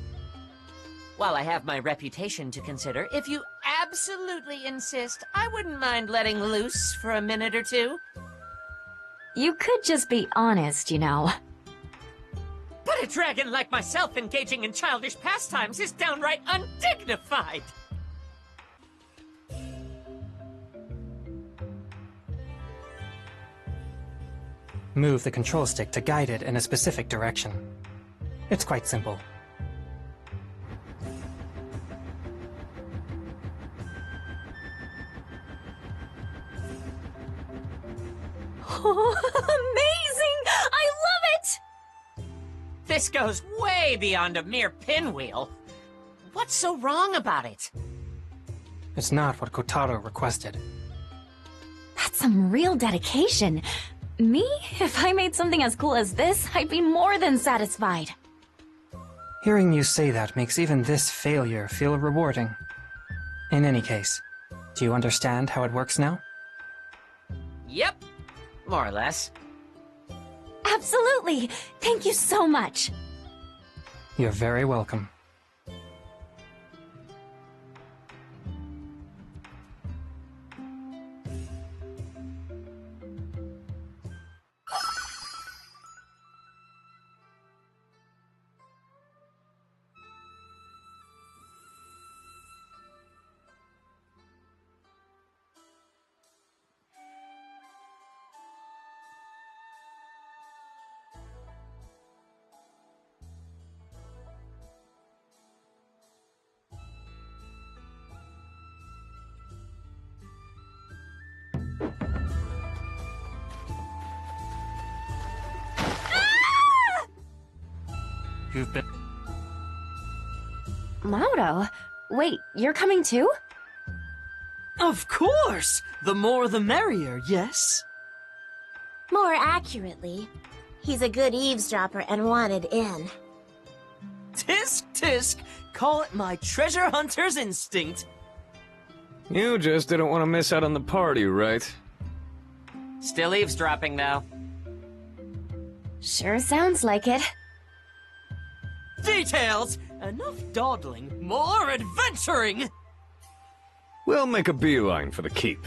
While I have my reputation to consider, if you absolutely insist, I wouldn't mind letting loose for a minute or two. You could just be honest, you know. But a dragon like myself engaging in childish pastimes is downright undignified! Move the control stick to guide it in a specific direction. It's quite simple. Oh, amazing! I love it! This goes way beyond a mere pinwheel. What's so wrong about it? It's not what Kotaro requested. That's some real dedication. Me? If I made something as cool as this, I'd be more than satisfied. Hearing you say that makes even this failure feel rewarding. In any case, do you understand how it works now? Yep. More or less. Absolutely! Thank you so much! You're very welcome. You've been... Mauro? Wait, you're coming too? Of course! The more the merrier, yes? More accurately, he's a good eavesdropper and wanted in. Tisk tisk! Call it my treasure hunter's instinct. You just didn't want to miss out on the party, right? Still eavesdropping, though. Sure sounds like it. Details! Enough dawdling, more adventuring! We'll make a beeline for the keep.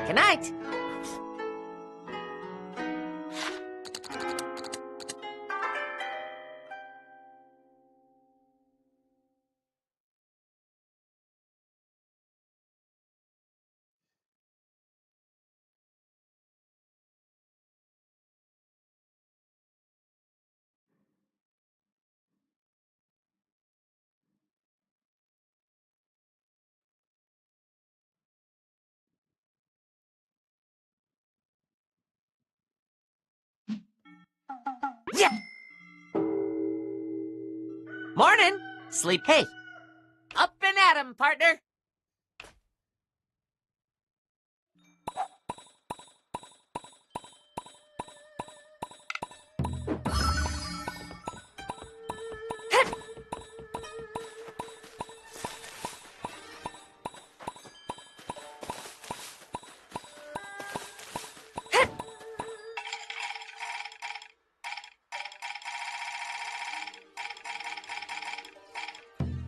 Good night. Yeah. Morning. Sleep. Hey. Up and at 'em, partner.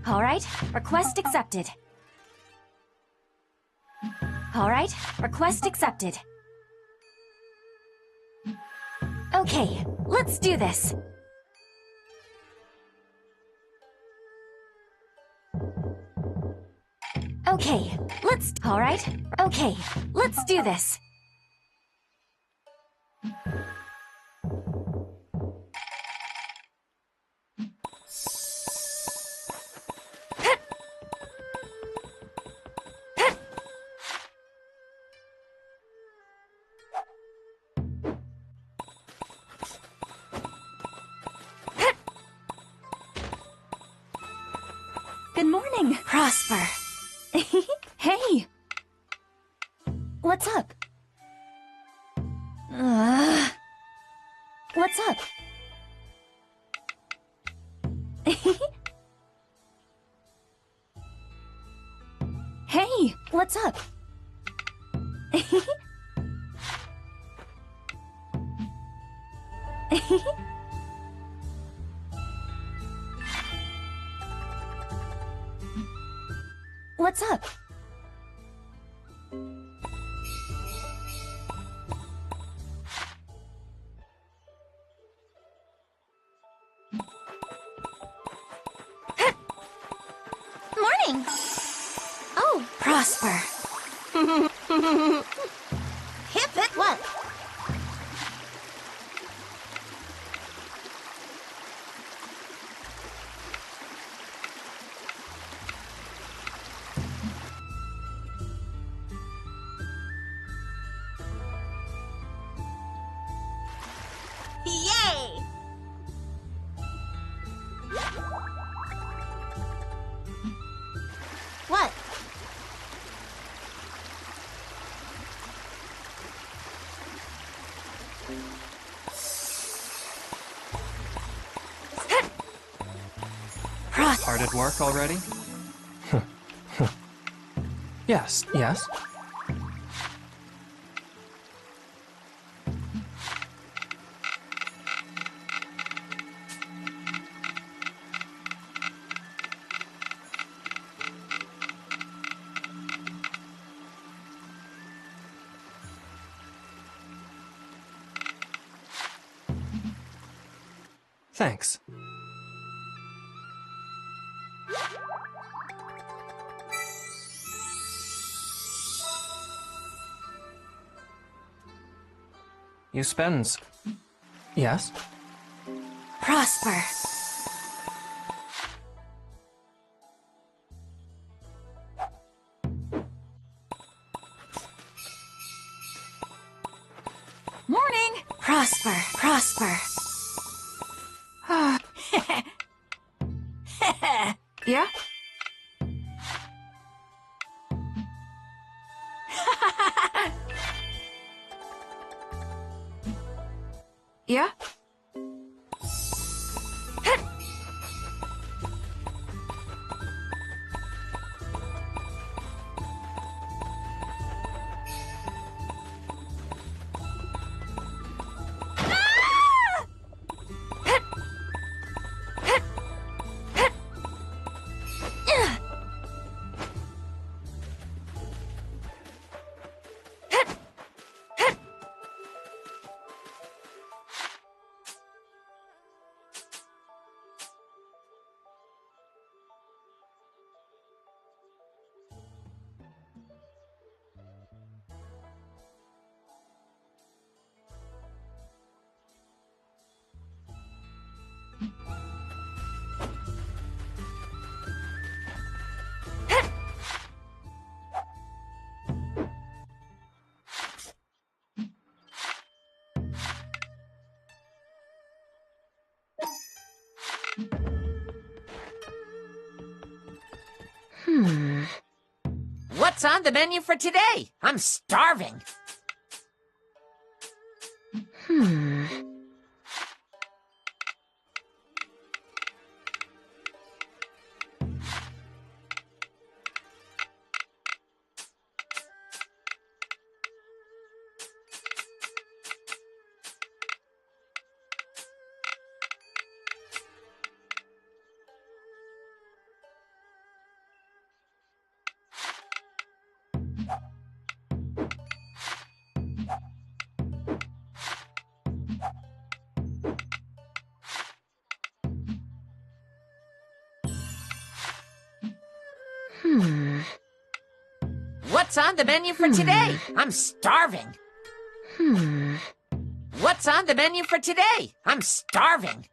Alright, request accepted. Alright, request accepted. Okay, let's do this. Okay, alright, okay, let's do this. Good morning, Prosper. Hey! What's up? What's up? Hey! What's up? What's up? Morning! Oh, Prosper. Hip it what? Yay! What? Hard at work already? Yes, yes. Thanks. You spends. Yes? Prosper. Morning! Prosper, Prosper. Yeah? Yeah? What's on the menu for today? I'm starving. What's on the menu for today? I'm starving. What's on the menu for today? I'm starving.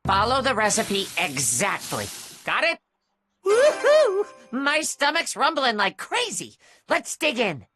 Follow the recipe exactly. Got it? Woohoo! My stomach's rumbling like crazy. Let's dig in.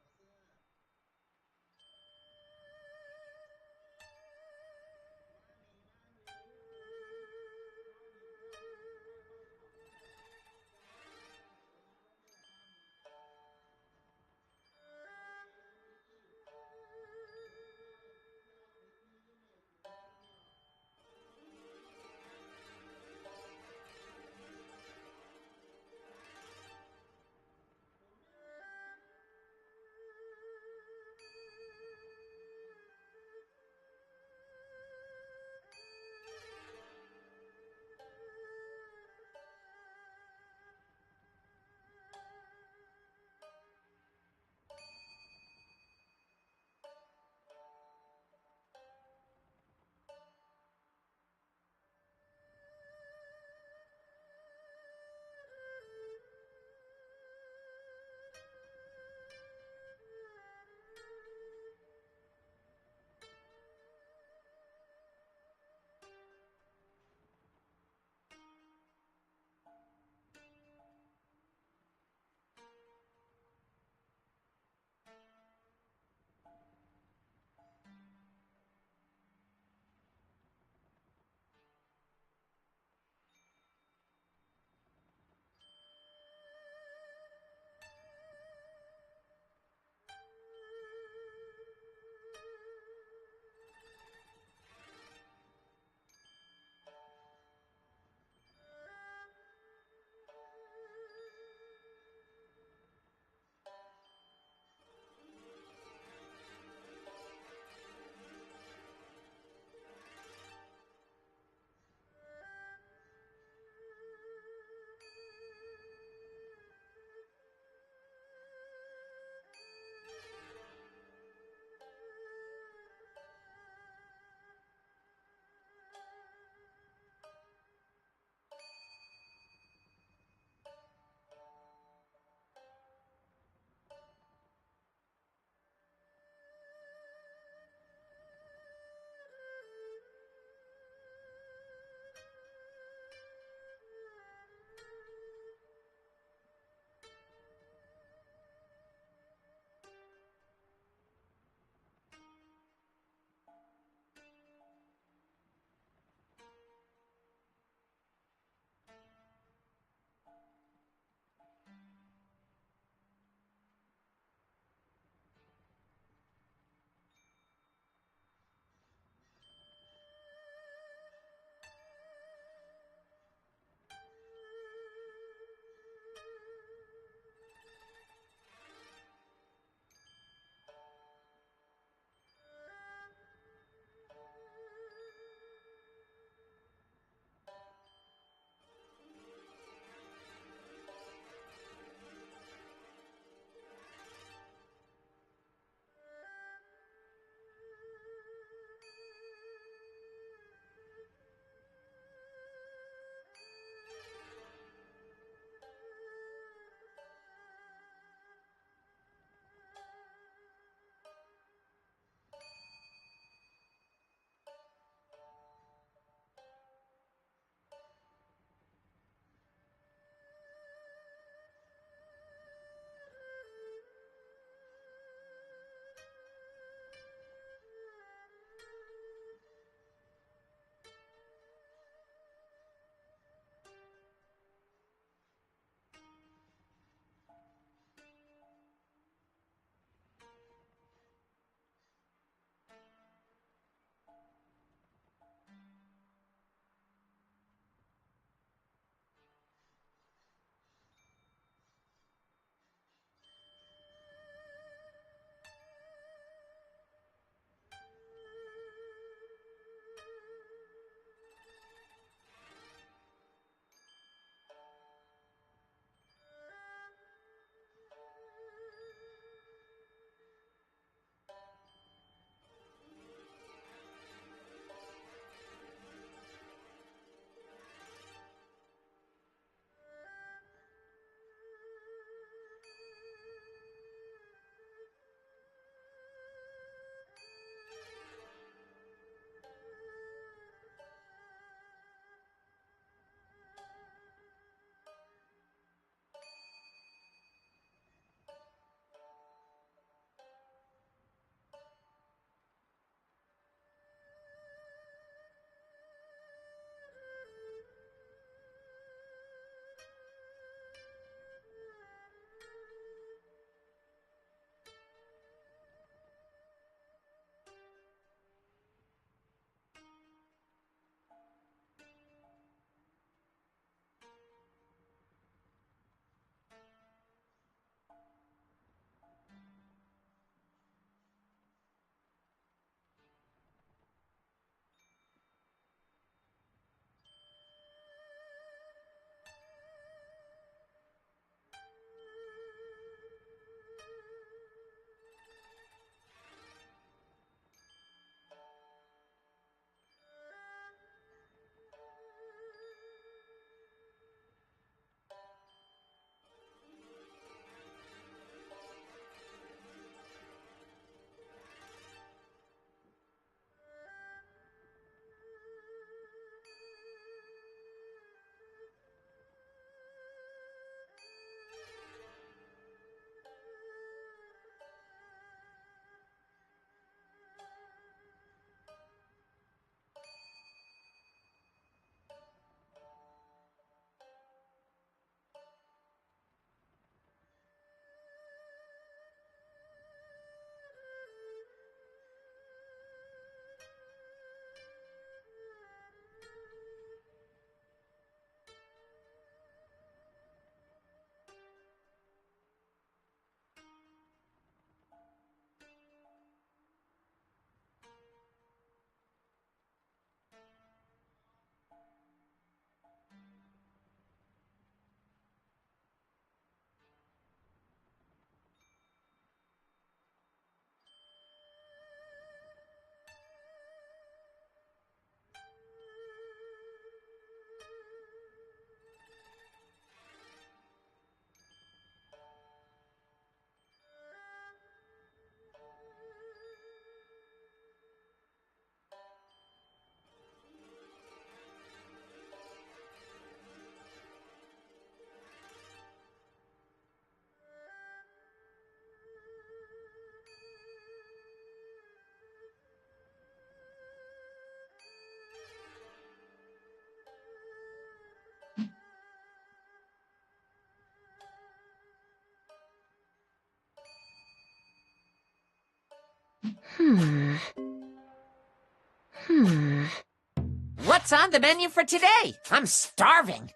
What's on the menu for today? I'm starving.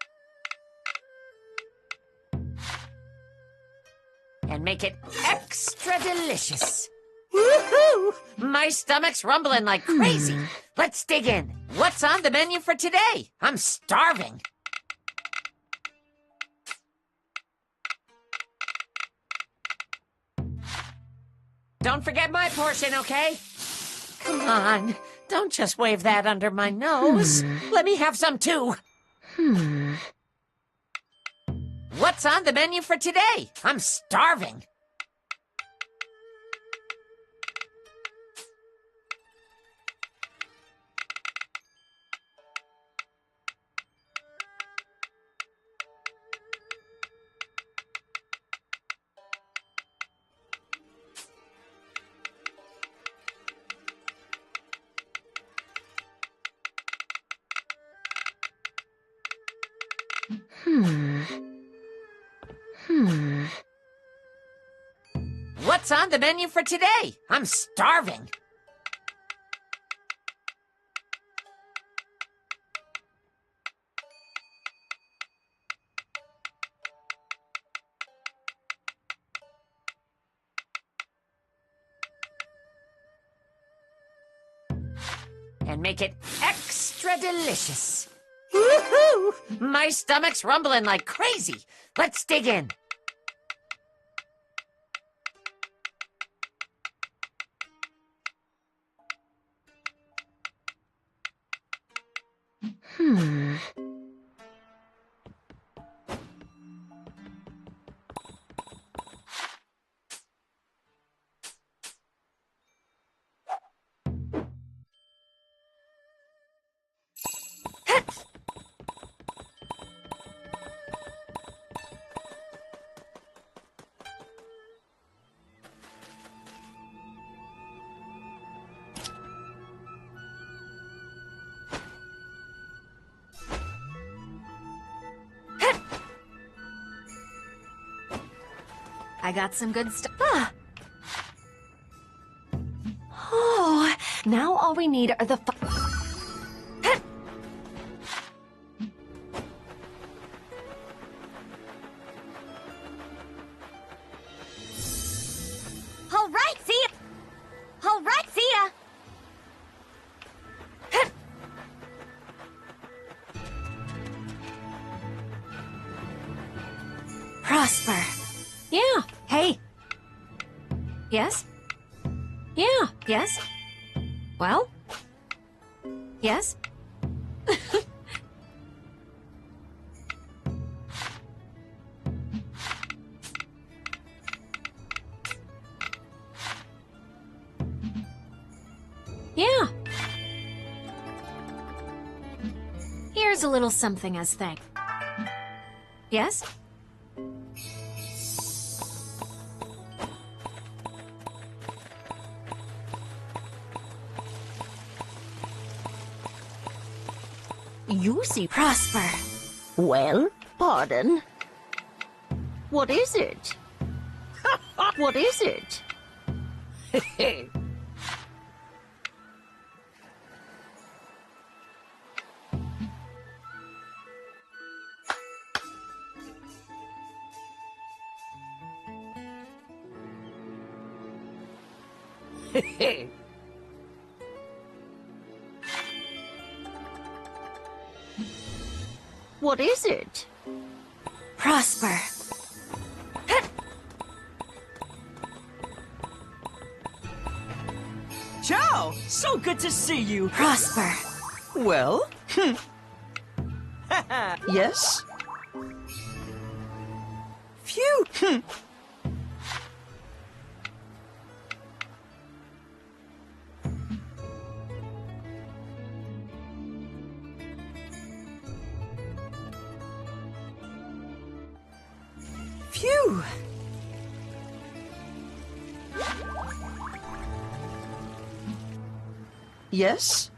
And make it extra delicious. Woohoo! My stomach's rumbling like crazy. Let's dig in. What's on the menu for today? I'm starving. Don't forget my portion, okay? Come on, don't just wave that under my nose. Let me have some too. What's on the menu for today? I'm starving. What's on the menu for today? I'm starving. And make it extra delicious. Woohoo! My stomach's rumbling like crazy. Let's dig in. I got some good stuff. Ah. Oh, now all we need are the All right, see ya. All right, see ya. Prosper. Yeah. Hey. Yes? Yeah. Yes? Well? Yes? Yeah. Here's a little something as thanks. Yes? You see Prosper. Well, pardon. What is it? What is it? What is it? Prosper. Ciao! So good to see you. Prosper. Well? Yes? Phew! Phew! Yes?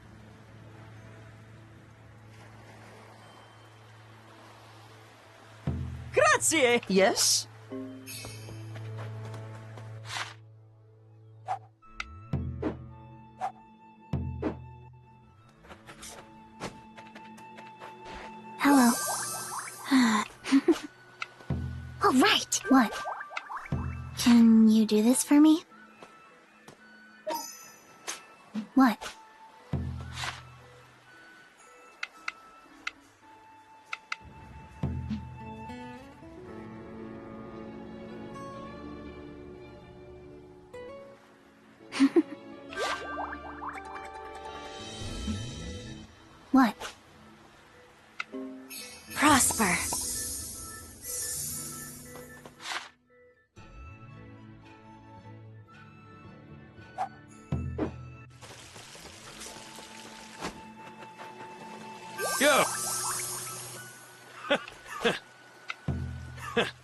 Grazie! Yes? Right! What? Can you do this for me? What? What? Prosper. Go!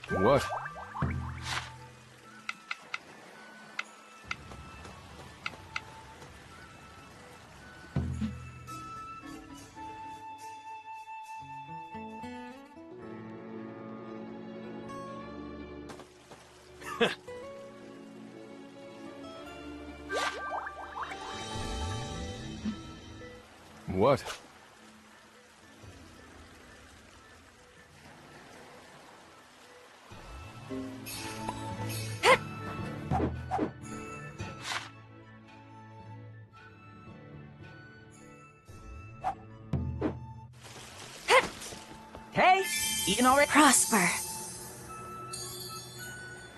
What? What? Hey, eating already? Prosper.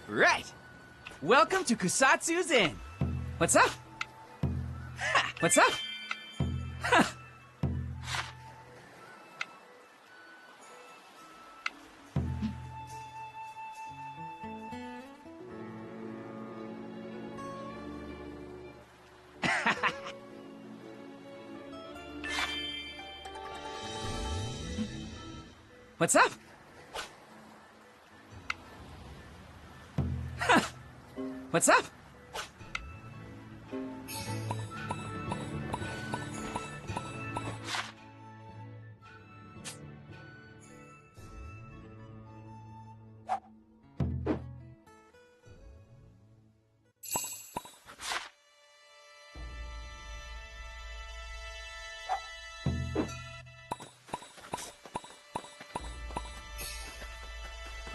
Right. Welcome to Kusatsu's Inn. What's up? Ha, what's up? Ha. What's up? Ha. What's up?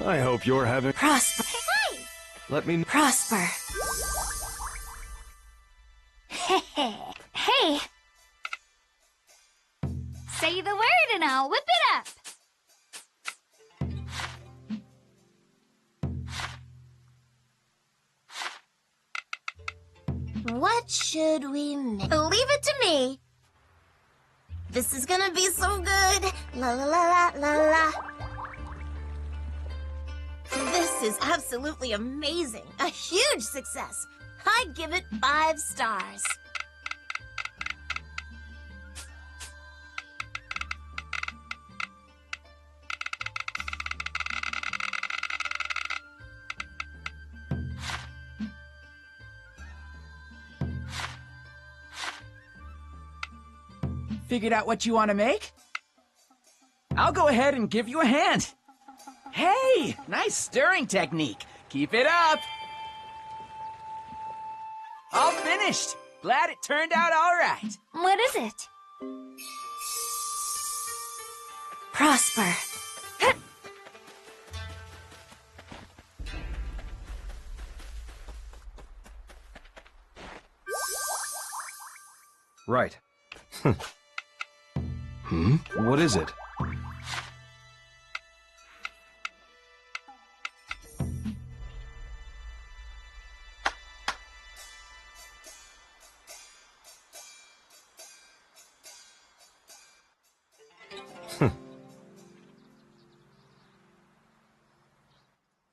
I hope you're having... Prosper. Let me... Prosper. Hey! Say the word and I'll whip it up! What should we make? Leave it to me. This is gonna be so good. La la la la la la. This is absolutely amazing. A huge success. I give it 5 stars. Figured out what you want to make? I'll go ahead and give you a hand. Hey, nice stirring technique. Keep it up. All finished. Glad it turned out all right. What is it? Prosper. Right. What is it?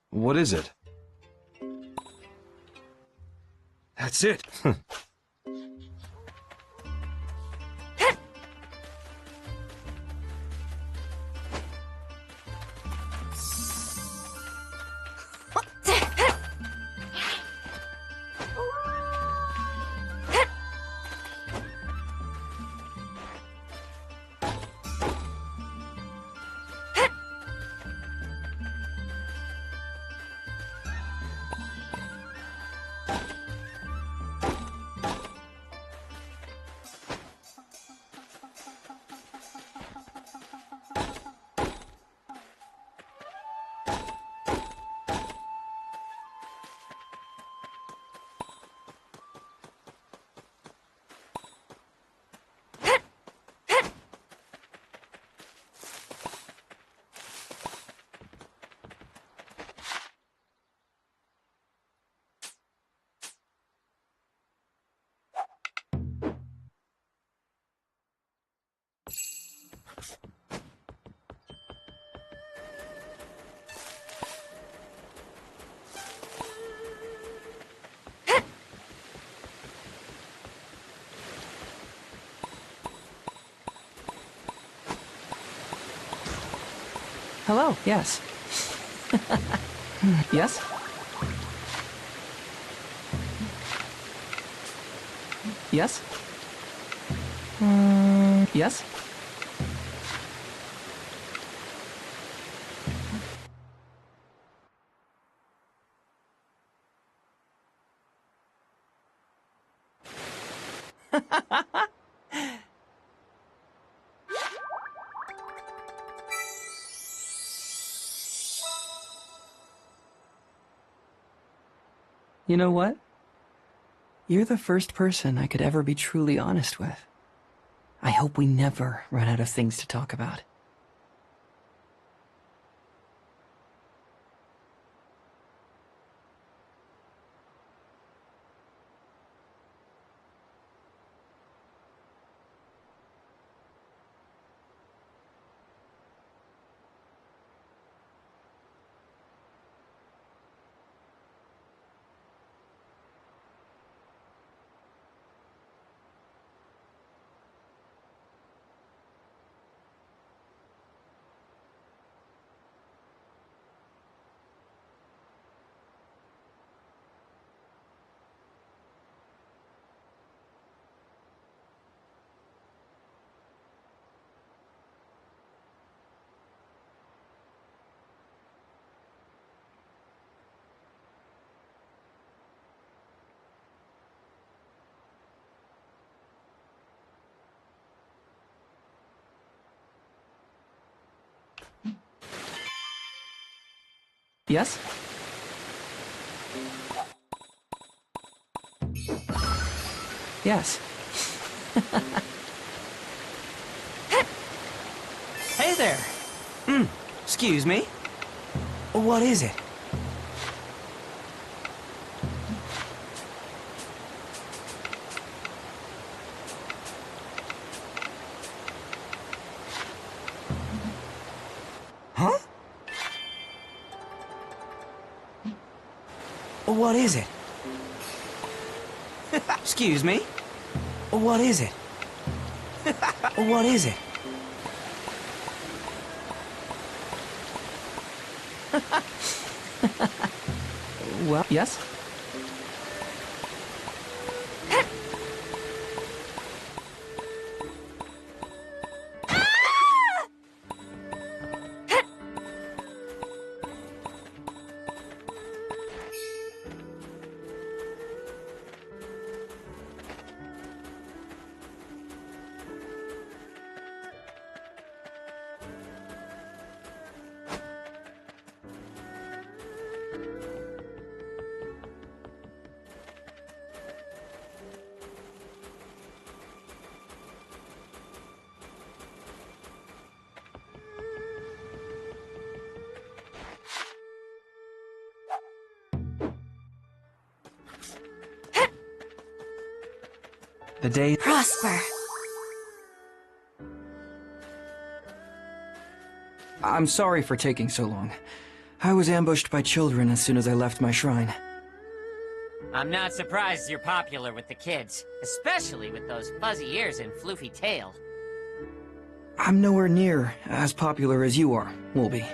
What is it? That's it. Hello, yes. Yes? Yes? Yes? You know what? You're the first person I could ever be truly honest with. I hope we never run out of things to talk about. Yes? Yes. Hey there! Excuse me? What is it? Huh? What is it? Excuse me? What is it? What is it? Well, yes? The day... Prosper! I'm sorry for taking so long. I was ambushed by children as soon as I left my shrine. I'm not surprised you're popular with the kids, especially with those fuzzy ears and floofy tail. I'm nowhere near as popular as you are, Wolby.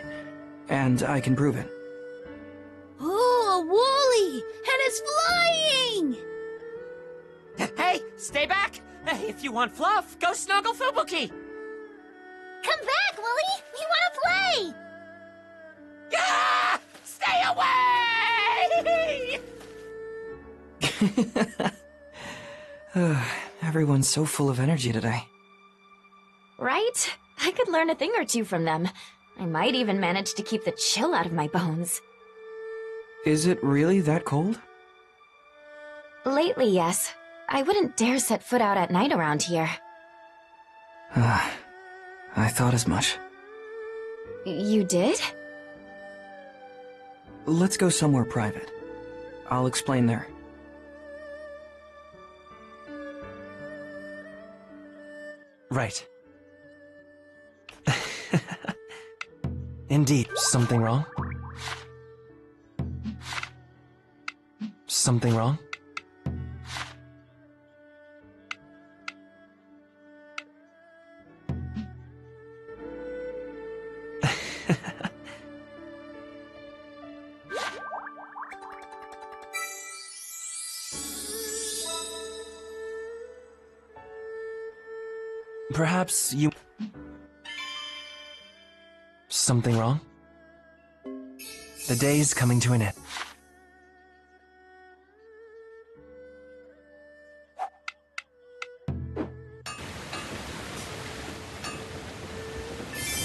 And I can prove it. Oh, Wooly! And it's flying! Hey, stay back! If you want fluff, go snuggle Fubuki! Come back, Wooly! We want to play! Ah! Stay away! Everyone's so full of energy today. Right? I could learn a thing or two from them. I might even manage to keep the chill out of my bones. Is it really that cold? Lately, yes. I wouldn't dare set foot out at night around here. I thought as much. You did? Let's go somewhere private. I'll explain there. Right. Indeed. Something wrong? Something wrong? Perhaps you... Something wrong? The day's coming to an end.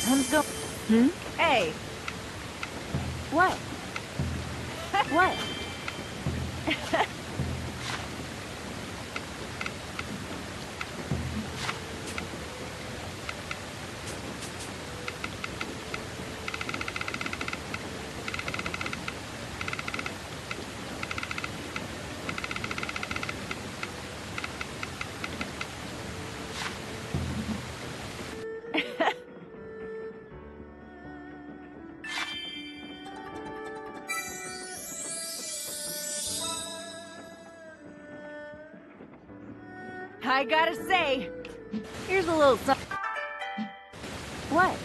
Let's go. Hey. What? What? I gotta say, here's a little What?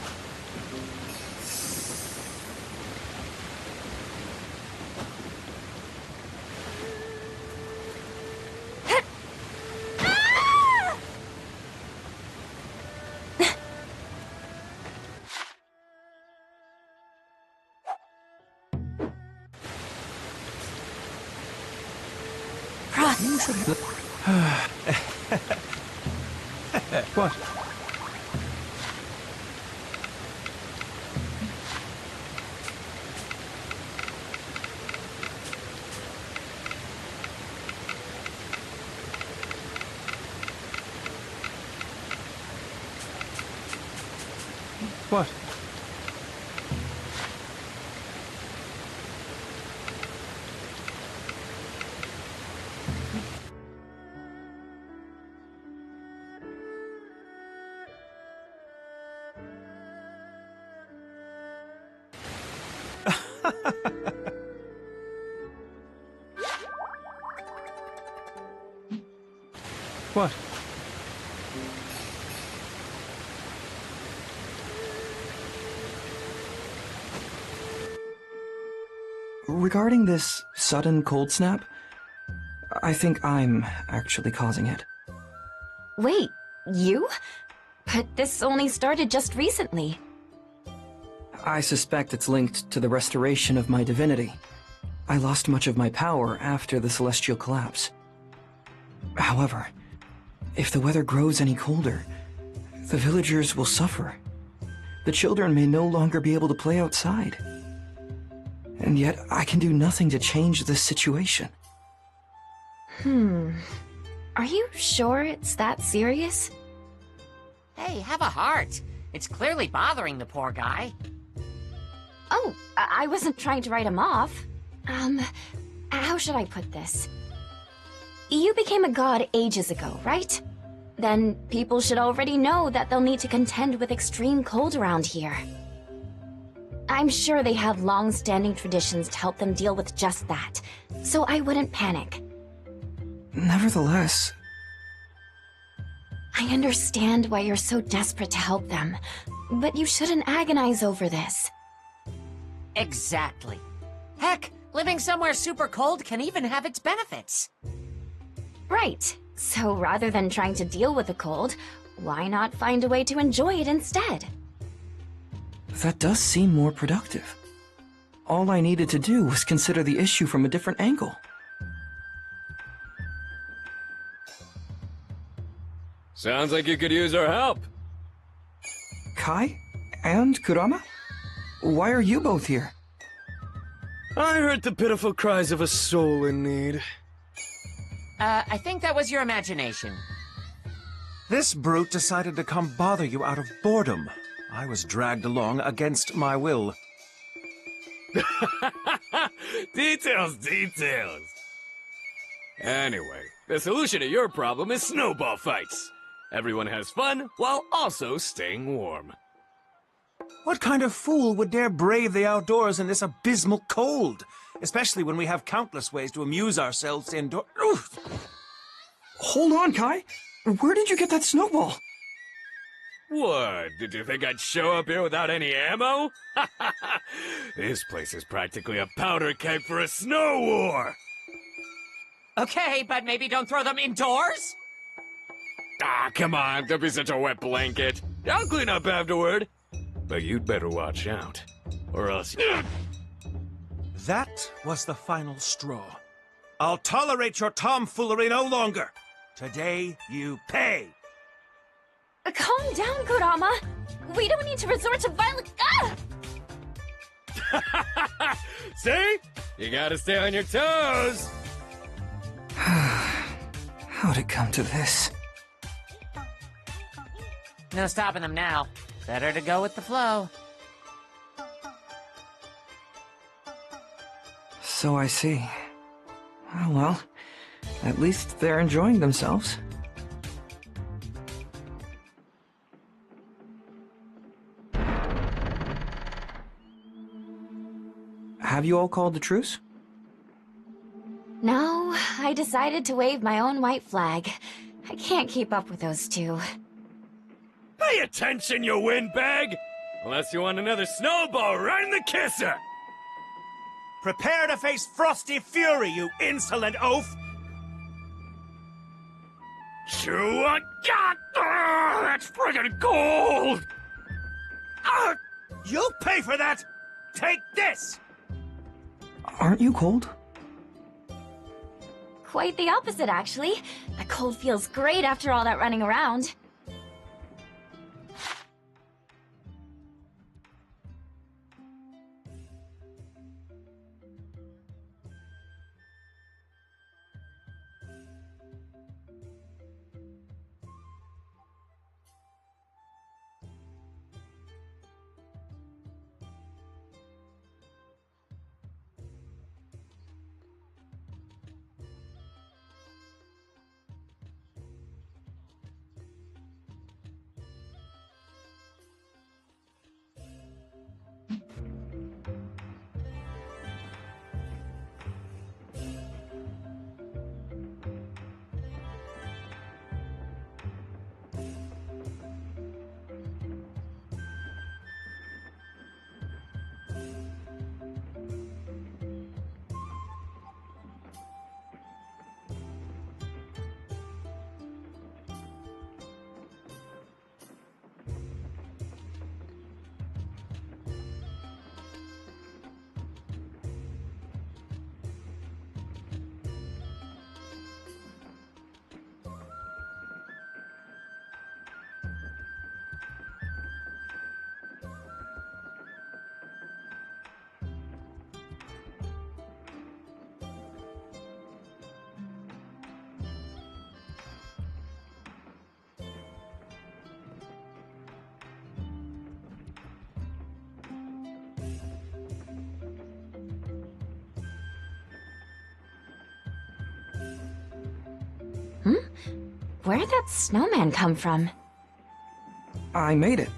What? What? What? Regarding this sudden cold snap, I think I'm actually causing it. Wait, you? But this only started just recently. I suspect it's linked to the restoration of my divinity. I lost much of my power after the celestial collapse. However, if the weather grows any colder, the villagers will suffer. The children may no longer be able to play outside. And yet, I can do nothing to change this situation. Are you sure it's that serious? Hey, have a heart. It's clearly bothering the poor guy. Oh, I wasn't trying to write him off. How should I put this? You became a god ages ago, right? Then people should already know that they'll need to contend with extreme cold around here. I'm sure they have long-standing traditions to help them deal with just that, so I wouldn't panic. Nevertheless... I understand why you're so desperate to help them, but you shouldn't agonize over this. Exactly. Heck, living somewhere super cold can even have its benefits. Right. So rather than trying to deal with the cold, why not find a way to enjoy it instead? That does seem more productive. All I needed to do was consider the issue from a different angle. Sounds like you could use our help. Kai? And Kurama? Why are you both here? I heard the pitiful cries of a soul in need. I think that was your imagination. This brute decided to come bother you out of boredom. I was dragged along against my will. Details, details. Anyway, the solution to your problem is snowball fights. Everyone has fun while also staying warm. What kind of fool would dare brave the outdoors in this abysmal cold? Especially when we have countless ways to amuse ourselves indoors. Hold on, Kai. Where did you get that snowball? What? Did you think I'd show up here without any ammo? This place is practically a powder keg for a snow war! Okay, but maybe don't throw them indoors? Ah, come on, don't be such a wet blanket. I'll clean up afterward. But you'd better watch out, or else... That was the final straw. I'll tolerate your tomfoolery no longer. Today, you pay. Calm down, Kurama. We don't need to resort to violent. Ah! See? You gotta stay on your toes. How'd it come to this? No stopping them now. Better to go with the flow. So I see. Oh well, at least they're enjoying themselves. Have you all called the truce? No, I decided to wave my own white flag. I can't keep up with those two. Pay attention, you windbag! Unless you want another snowball right in the kisser! Prepare to face frosty fury, you insolent oaf! Chew on... God! That's friggin' cold! You'll pay for that! Take this! Aren't you cold? Quite the opposite, actually. The cold feels great after all that running around. Where'd that snowman come from? I made it.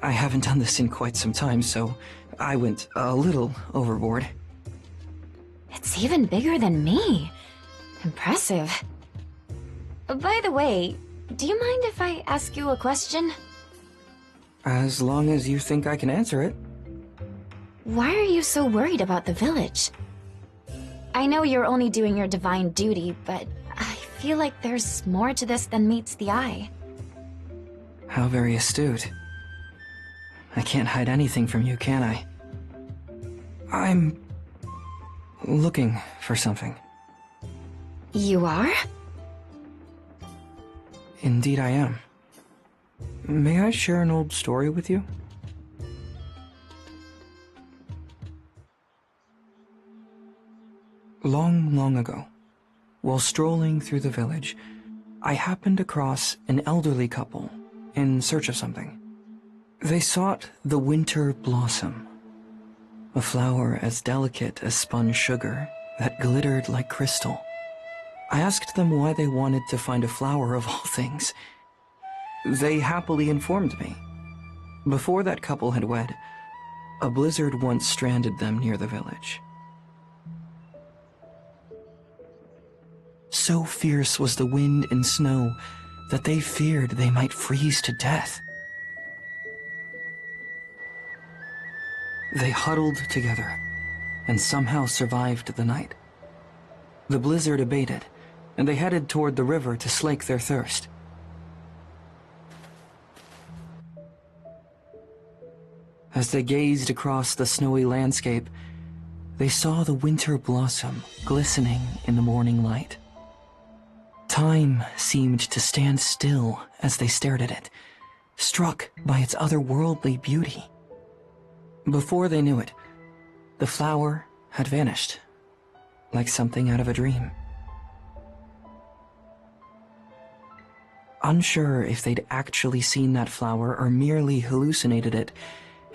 I haven't done this in quite some time, so I went a little overboard. It's even bigger than me. Impressive. By the way, do you mind if I ask you a question? As long as you think I can answer it. Why are you so worried about the village? I know you're only doing your divine duty, but I feel like there's more to this than meets the eye. How very astute. I can't hide anything from you, can I? I'm looking for something. You are? Indeed I am. May I share an old story with you? Long, long ago, while strolling through the village, I happened across an elderly couple in search of something. They sought the winter blossom, a flower as delicate as spun sugar that glittered like crystal. I asked them why they wanted to find a flower of all things. They happily informed me. Before that couple had wed, a blizzard once stranded them near the village. So fierce was the wind and snow that they feared they might freeze to death. They huddled together and somehow survived the night. The blizzard abated, and they headed toward the river to slake their thirst. As they gazed across the snowy landscape, they saw the winter blossom glistening in the morning light. Time seemed to stand still as they stared at it, struck by its otherworldly beauty. Before they knew it, the flower had vanished, like something out of a dream. Unsure if they'd actually seen that flower or merely hallucinated it,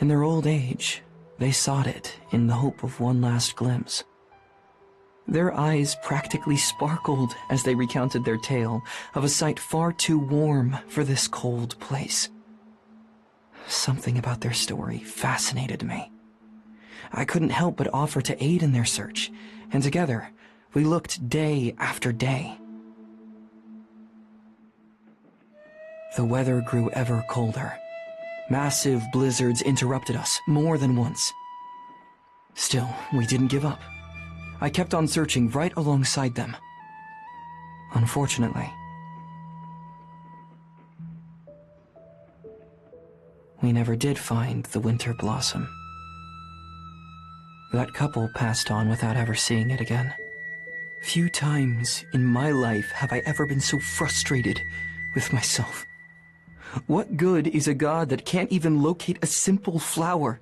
in their old age, they sought it in the hope of one last glimpse. Their eyes practically sparkled as they recounted their tale of a sight far too warm for this cold place. Something about their story fascinated me. I couldn't help but offer to aid in their search, and together, we looked day after day. The weather grew ever colder. Massive blizzards interrupted us more than once. Still, we didn't give up. I kept on searching right alongside them. Unfortunately, we never did find the winter blossom. That couple passed on without ever seeing it again. Few times in my life have I ever been so frustrated with myself. What good is a god that can't even locate a simple flower?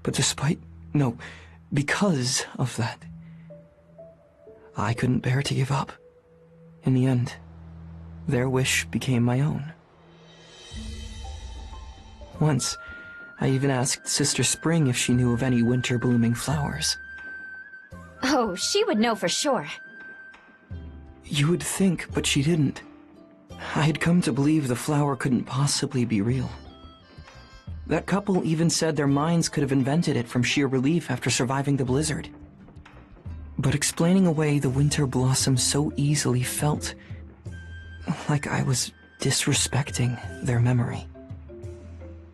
But because of that, I couldn't bear to give up. In the end, their wish became my own. Once, I even asked Sister Spring if she knew of any winter-blooming flowers. Oh, she would know for sure. You would think, but she didn't. I had come to believe the flower couldn't possibly be real. That couple even said their minds could have invented it from sheer relief after surviving the blizzard. But explaining away the winter blossom so easily felt like I was disrespecting their memory.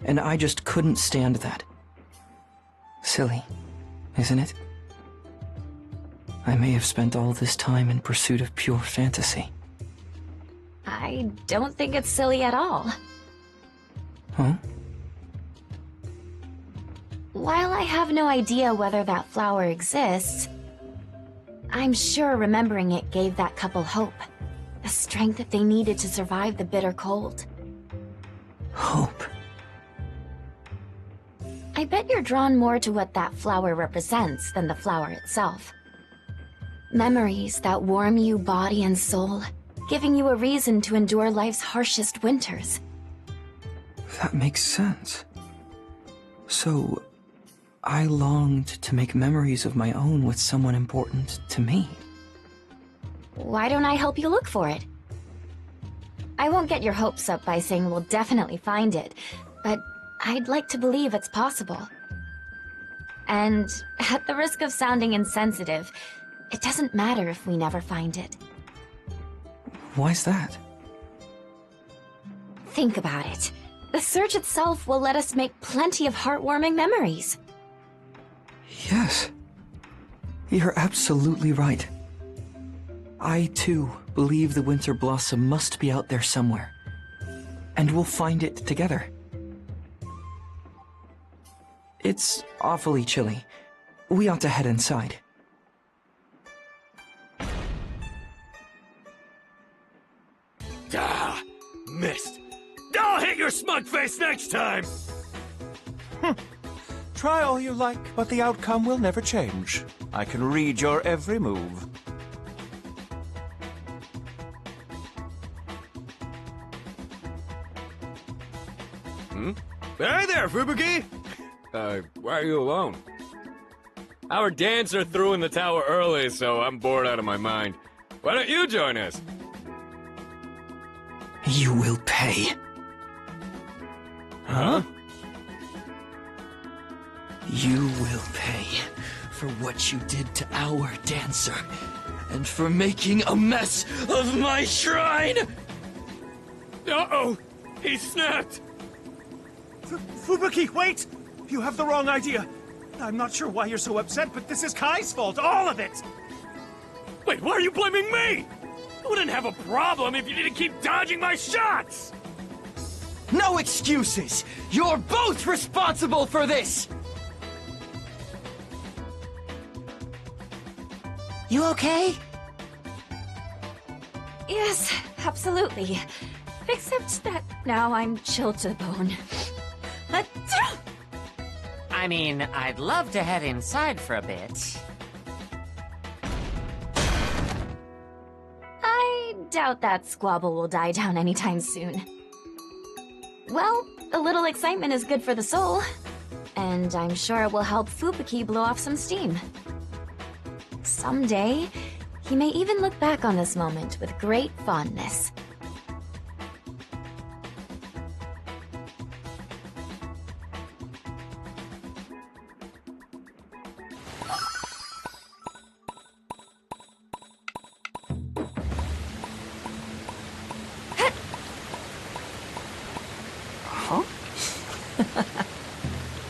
And I just couldn't stand that. Silly, isn't it? I may have spent all this time in pursuit of pure fantasy. I don't think it's silly at all. Huh? While I have no idea whether that flower exists, I'm sure remembering it gave that couple hope. The strength that they needed to survive the bitter cold. Hope? I bet you're drawn more to what that flower represents than the flower itself. Memories that warm you body and soul, giving you a reason to endure life's harshest winters. That makes sense. So, I longed to make memories of my own with someone important to me. Why don't I help you look for it? I won't get your hopes up by saying we'll definitely find it, but I'd like to believe it's possible. And at the risk of sounding insensitive, it doesn't matter if we never find it. Why's that? Think about it. The search itself will let us make plenty of heartwarming memories. Yes. You're absolutely right. I, too, believe the winter blossom must be out there somewhere. And we'll find it together. It's awfully chilly. We ought to head inside. Ah, missed. I'll hit your smug face next time! Try all you like, but the outcome will never change. I can read your every move. Hey there, Fubuki! Why are you alone? Our dancer threw in the tower early, so I'm bored out of my mind. Why don't you join us? You will pay. Huh? You will pay for what you did to our dancer, and for making a mess of my shrine! Uh-oh! He snapped! Fubuki, wait! You have the wrong idea. I'm not sure why you're so upset, but this is Kai's fault, all of it! Wait, why are you blaming me? I wouldn't have a problem if you didn't keep dodging my shots! No excuses! You're both responsible for this! You okay? Yes, absolutely. Except that now I'm chilled to the bone. I mean, I'd love to head inside for a bit. I doubt that squabble will die down anytime soon. Well, a little excitement is good for the soul. And I'm sure it will help Fubuki blow off some steam. Someday, he may even look back on this moment with great fondness. Huh?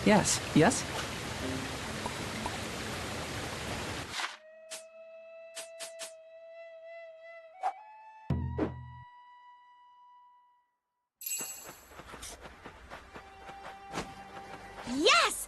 Yes, yes? Yes!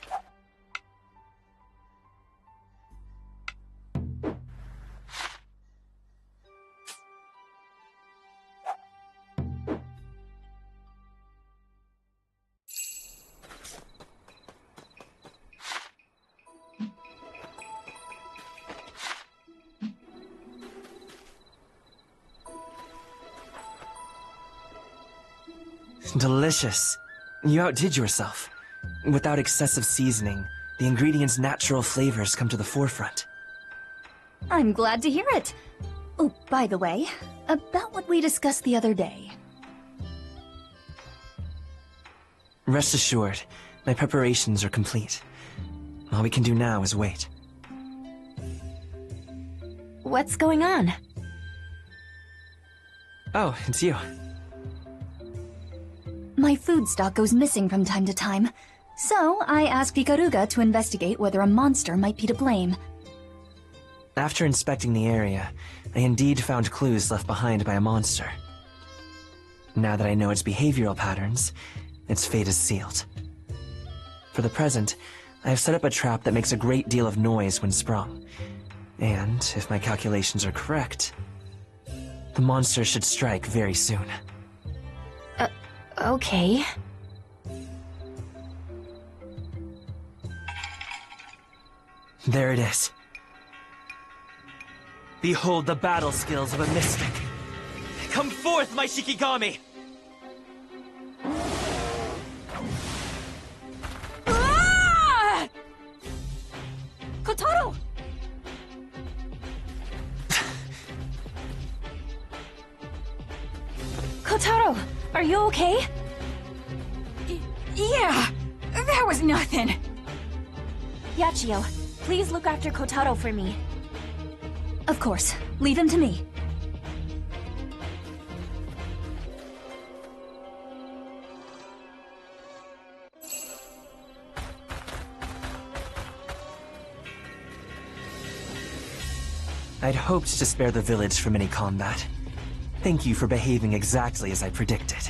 Delicious. You outdid yourself. Without excessive seasoning, the ingredients' natural flavors come to the forefront. I'm glad to hear it. Oh, by the way, about what we discussed the other day. Rest assured, my preparations are complete. All we can do now is wait. What's going on? Oh, it's you. My food stock goes missing from time to time, so I asked Ikaruga to investigate whether a monster might be to blame. After inspecting the area, I indeed found clues left behind by a monster. Now that I know its behavioral patterns, its fate is sealed. For the present, I have set up a trap that makes a great deal of noise when sprung. And, if my calculations are correct, the monster should strike very soon. Okay. There it is. Behold the battle skills of a mystic. Come forth, my Shikigami! Ah! Kotaro! Kotaro, are you okay? Yeah, that was nothing. Yachio, please look after Kotaro for me. Of course. Leave him to me. I'd hoped to spare the village from any combat. Thank you for behaving exactly as I predicted.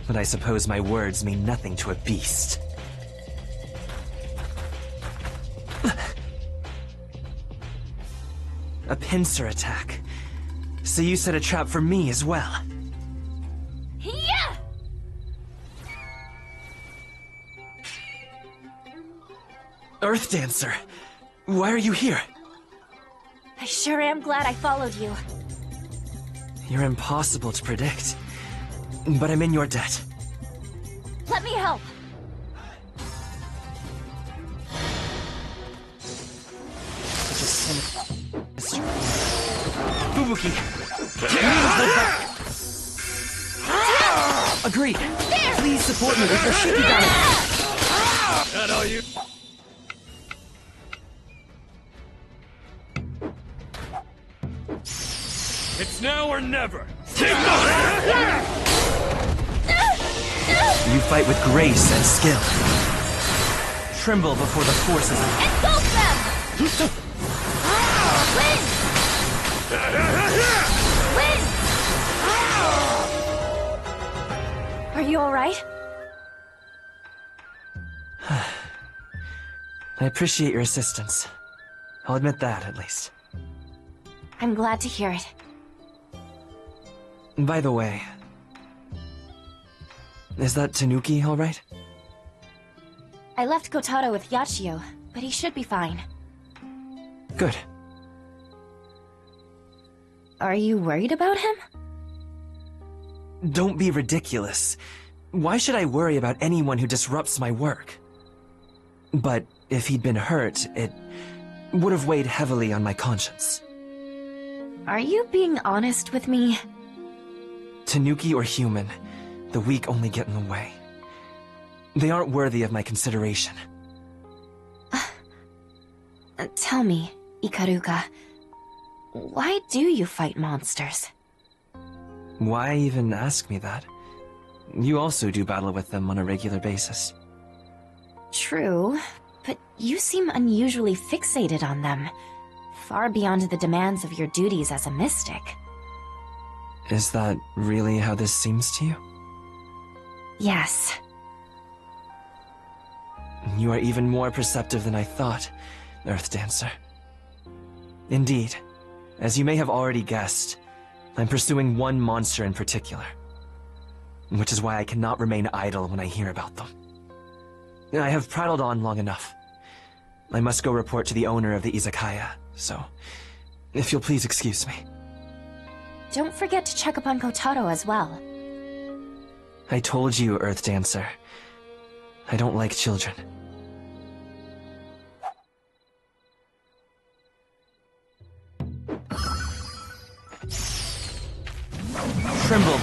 But I suppose my words mean nothing to a beast. A pincer attack. So you set a trap for me as well. Yeah! Earth Dancer, why are you here? I sure am glad I followed you. You're impossible to predict. But I'm in your debt. Let me help. Fubuki! Agreed. Please support me with your Shikigami. That all you? It's now or never. You fight with grace and skill. Tremble before the forces of... Engulf them! Win! Win! Are you alright? I appreciate your assistance. I'll admit that, at least. I'm glad to hear it. By the way, is that Tanuki alright? I left Kotaro with Yachio, but he should be fine. Good. Are you worried about him? Don't be ridiculous. Why should I worry about anyone who disrupts my work? But if he'd been hurt, it would have weighed heavily on my conscience. Are you being honest with me? Tanuki or human, the weak only get in the way. They aren't worthy of my consideration. Tell me, Ikaruga, why do you fight monsters? Why even ask me that? You also do battle with them on a regular basis. True, but you seem unusually fixated on them, far beyond the demands of your duties as a mystic. Is that really how this seems to you? Yes. You are even more perceptive than I thought, Earth Dancer. Indeed, as you may have already guessed, I'm pursuing one monster in particular. Which is why I cannot remain idle when I hear about them. I have prattled on long enough. I must go report to the owner of the izakaya, so if you'll please excuse me. Don't forget to check up on Kotaro as well. I told you, Earth Dancer. I don't like children. Tremble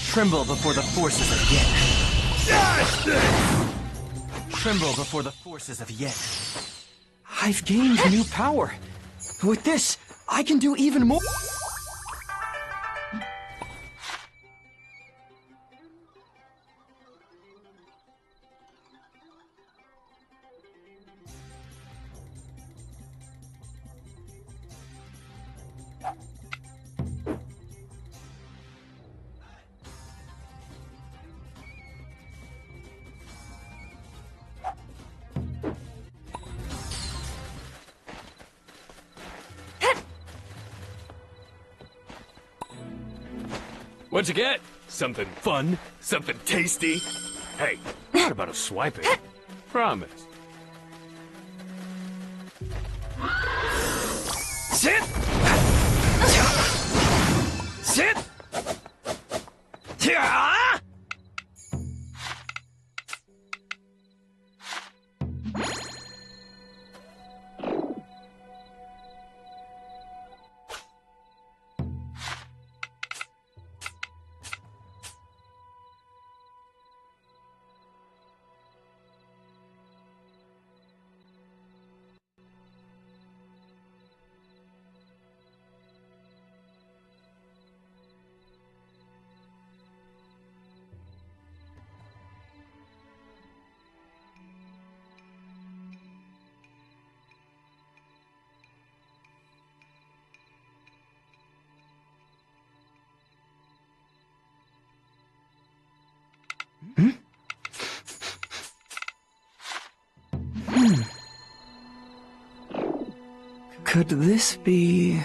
Tremble before the forces of Yin. Tremble before the forces of Yin. I've gained new power. With this, I can do even more. What'd you get? Something fun? Something tasty? Hey, not about to swipe it. Promise. Sit! Sit! Could this be...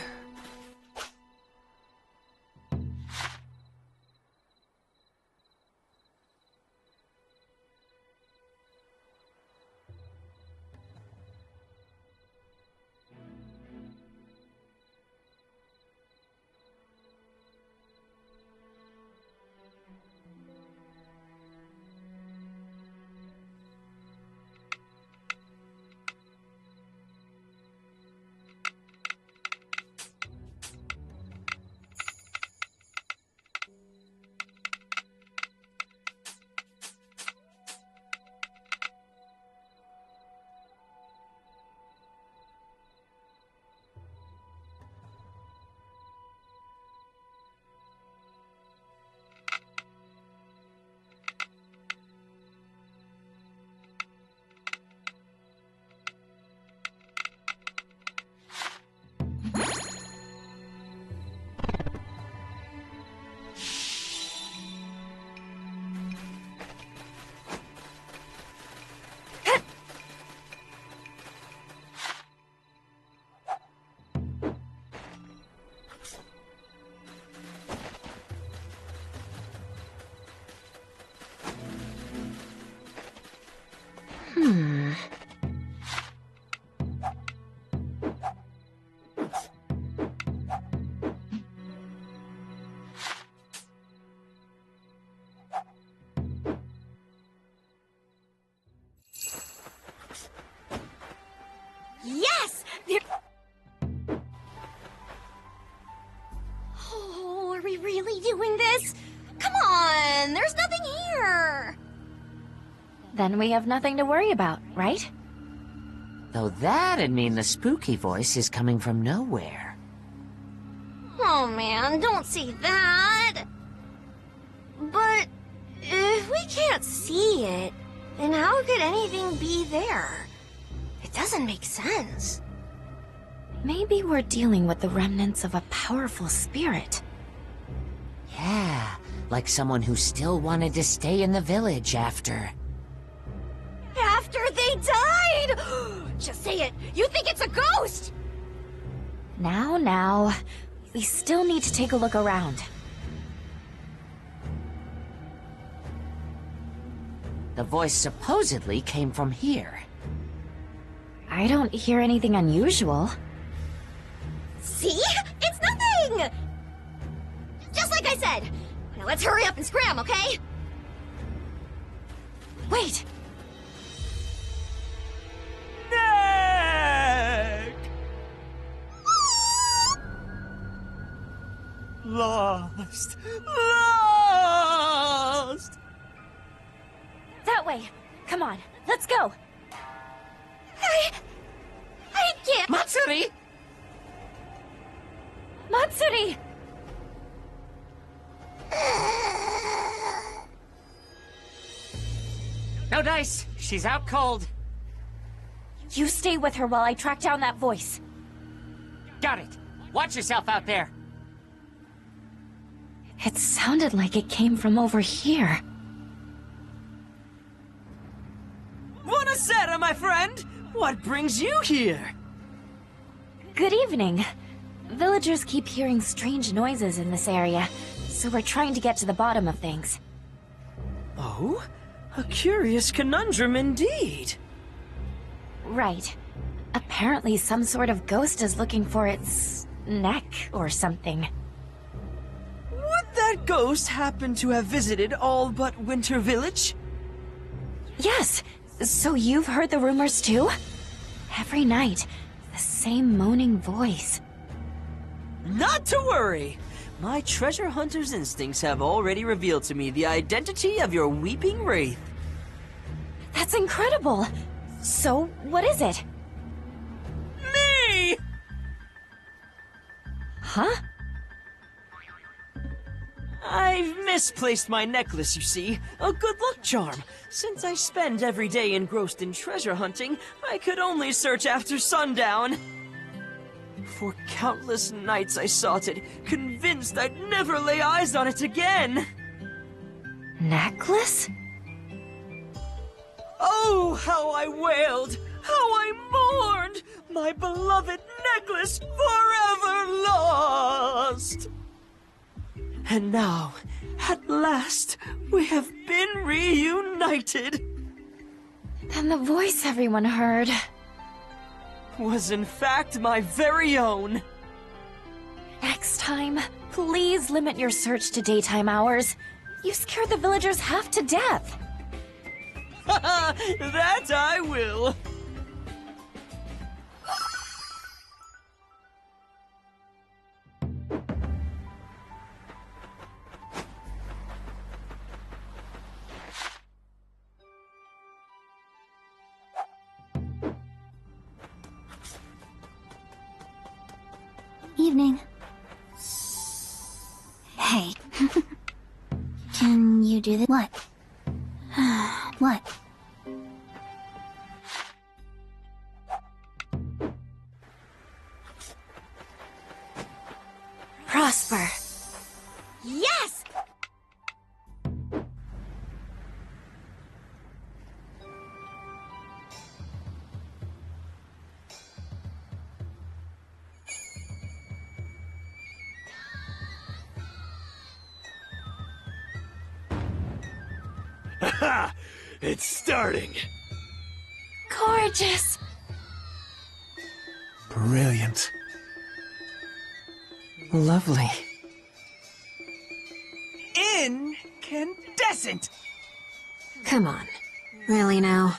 really doing this? Come on, there's nothing here. Then we have nothing to worry about, right? Though that'd mean the spooky voice is coming from nowhere. Oh man, don't say that. But if we can't see it, then how could anything be there? It doesn't make sense. Maybe we're dealing with the remnants of a powerful spirit. Yeah, like someone who still wanted to stay in the village after. After they died! Just say it! You think it's a ghost! Now, we still need to take a look around. The voice supposedly came from here. I don't hear anything unusual. See? It's nothing! Just like I said! Now let's hurry up and scram, okay? Wait! Neck! Lost! Lost! That way! Come on, let's go! I can't... Matsuri! Matsuri! No dice! She's out cold. You stay with her while I track down that voice. Got it! Watch yourself out there! It sounded like it came from over here. Buonasera, my friend! What brings you here? Good evening. Villagers keep hearing strange noises in this area, so we're trying to get to the bottom of things. Oh? A curious conundrum indeed. Right. Apparently some sort of ghost is looking for its neck or something. Would that ghost happen to have visited all but Winter Village? Yes! So you've heard the rumors too? Every night, the same moaning voice. Not to worry! My treasure hunter's instincts have already revealed to me the identity of your weeping wraith. That's incredible! So, what is it? Me! Huh? I've misplaced my necklace, you see. A good luck charm. Since I spend every day engrossed in treasure hunting, I could only search after sundown. For countless nights I sought it, convinced I'd never lay eyes on it again. Necklace? Oh, how I wailed! How I mourned! My beloved necklace forever lost! And now, at last, we have been reunited! Then the voice everyone heard was in fact my very own. Next time, please limit your search to daytime hours. You scared the villagers half to death. That I will. Evening. Hey. Can you do this? What? What? Prosper. Yes! Ha! It's starting. Gorgeous. Brilliant. Lovely. Incandescent! Come on. Really now?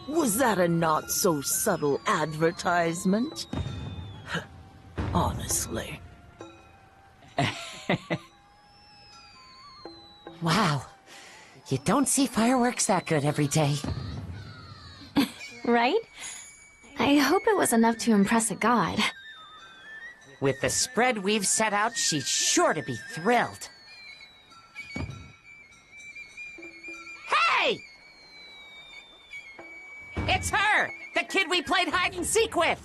Was that a not-so-subtle advertisement? Honestly. Wow. You don't see fireworks that good every day. Right? I hope it was enough to impress a god. With the spread we've set out, she's sure to be thrilled. Hey! It's her! The kid we played hide and seek with!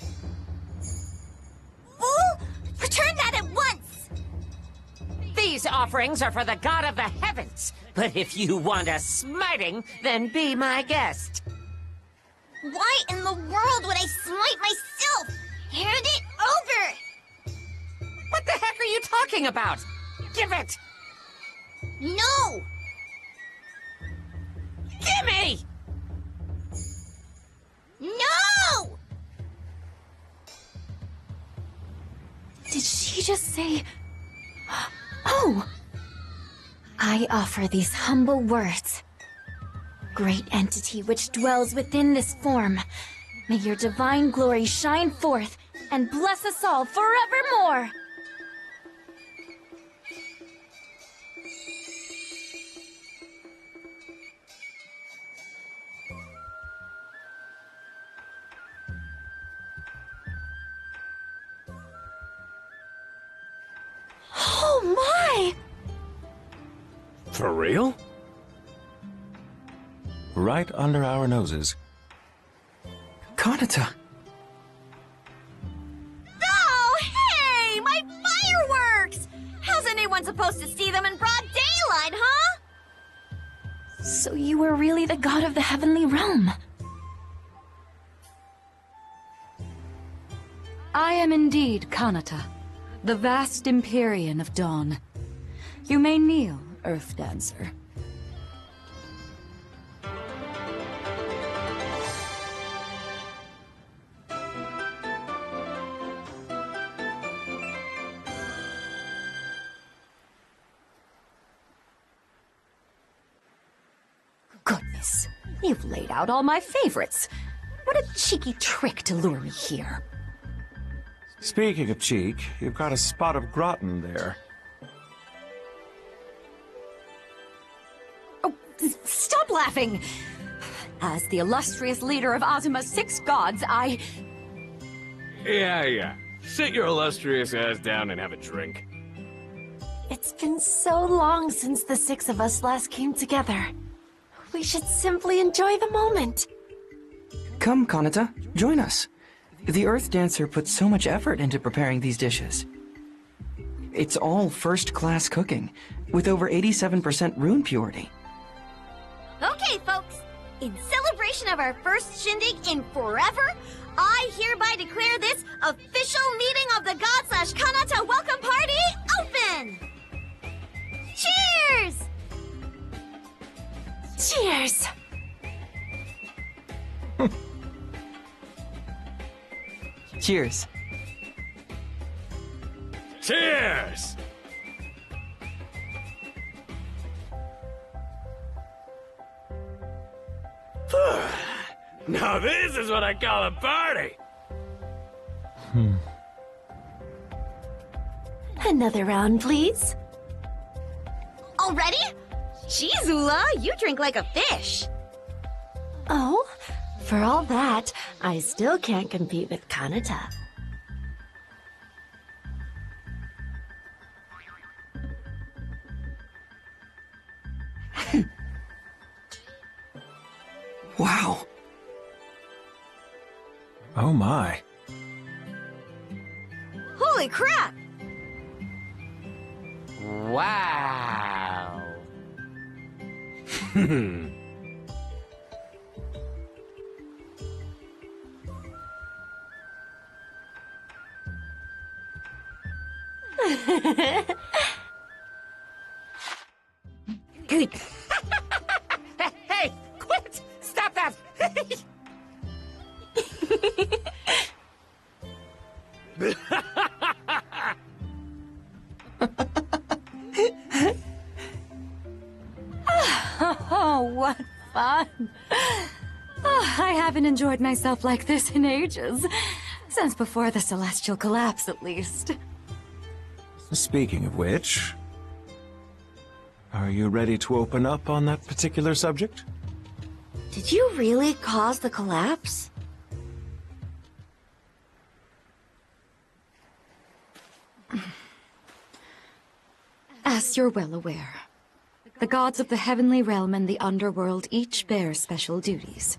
Fool! Return that at once! These offerings are for the god of the heavens. But if you want a smiting, then be my guest. Why in the world would I smite myself? Hand it over! What the heck are you talking about? Give it! No! Gimme! No! Did she just say... Oh! I offer these humble words. Great entity which dwells within this form, may your divine glory shine forth and bless us all forevermore! Oh my! For real? Right under our noses. Kanata! Oh, hey! My fireworks! How's anyone supposed to see them in broad daylight, huh? So you were really the god of the heavenly realm? I am indeed Kanata, the vast Empyrean of Dawn. You may kneel, Earth Dancer. Goodness, you've laid out all my favorites. What a cheeky trick to lure me here. Speaking of cheek, you've got a spot of gratin there. Oh, stop laughing! As the illustrious leader of Azuma's 6 gods, Yeah. Sit your illustrious ass down and have a drink. It's been so long since the 6 of us last came together. We should simply enjoy the moment. Come, Kanata, join us. The Earth Dancer put so much effort into preparing these dishes. It's all first-class cooking, with over 87% rune purity. Okay, folks. In celebration of our first shindig in forever, I hereby declare this official meeting of the God/Kanata Welcome Party open! Cheers! Cheers! Cheers. Cheers! Now this is what I call a party! Another round, please. Already? Jeez, Ula, you drink like a fish. Oh, for all that, I still can't compete with Kanata. Wow. Oh my. Holy crap! Wow. Good. Hey, quit! Stop that! Oh, what fun! Oh, I haven't enjoyed myself like this in ages. Since before the celestial collapse, at least. Speaking of which... Are you ready to open up on that particular subject? Did you really cause the collapse? As you're well aware, the gods of the Heavenly Realm and the Underworld each bear special duties.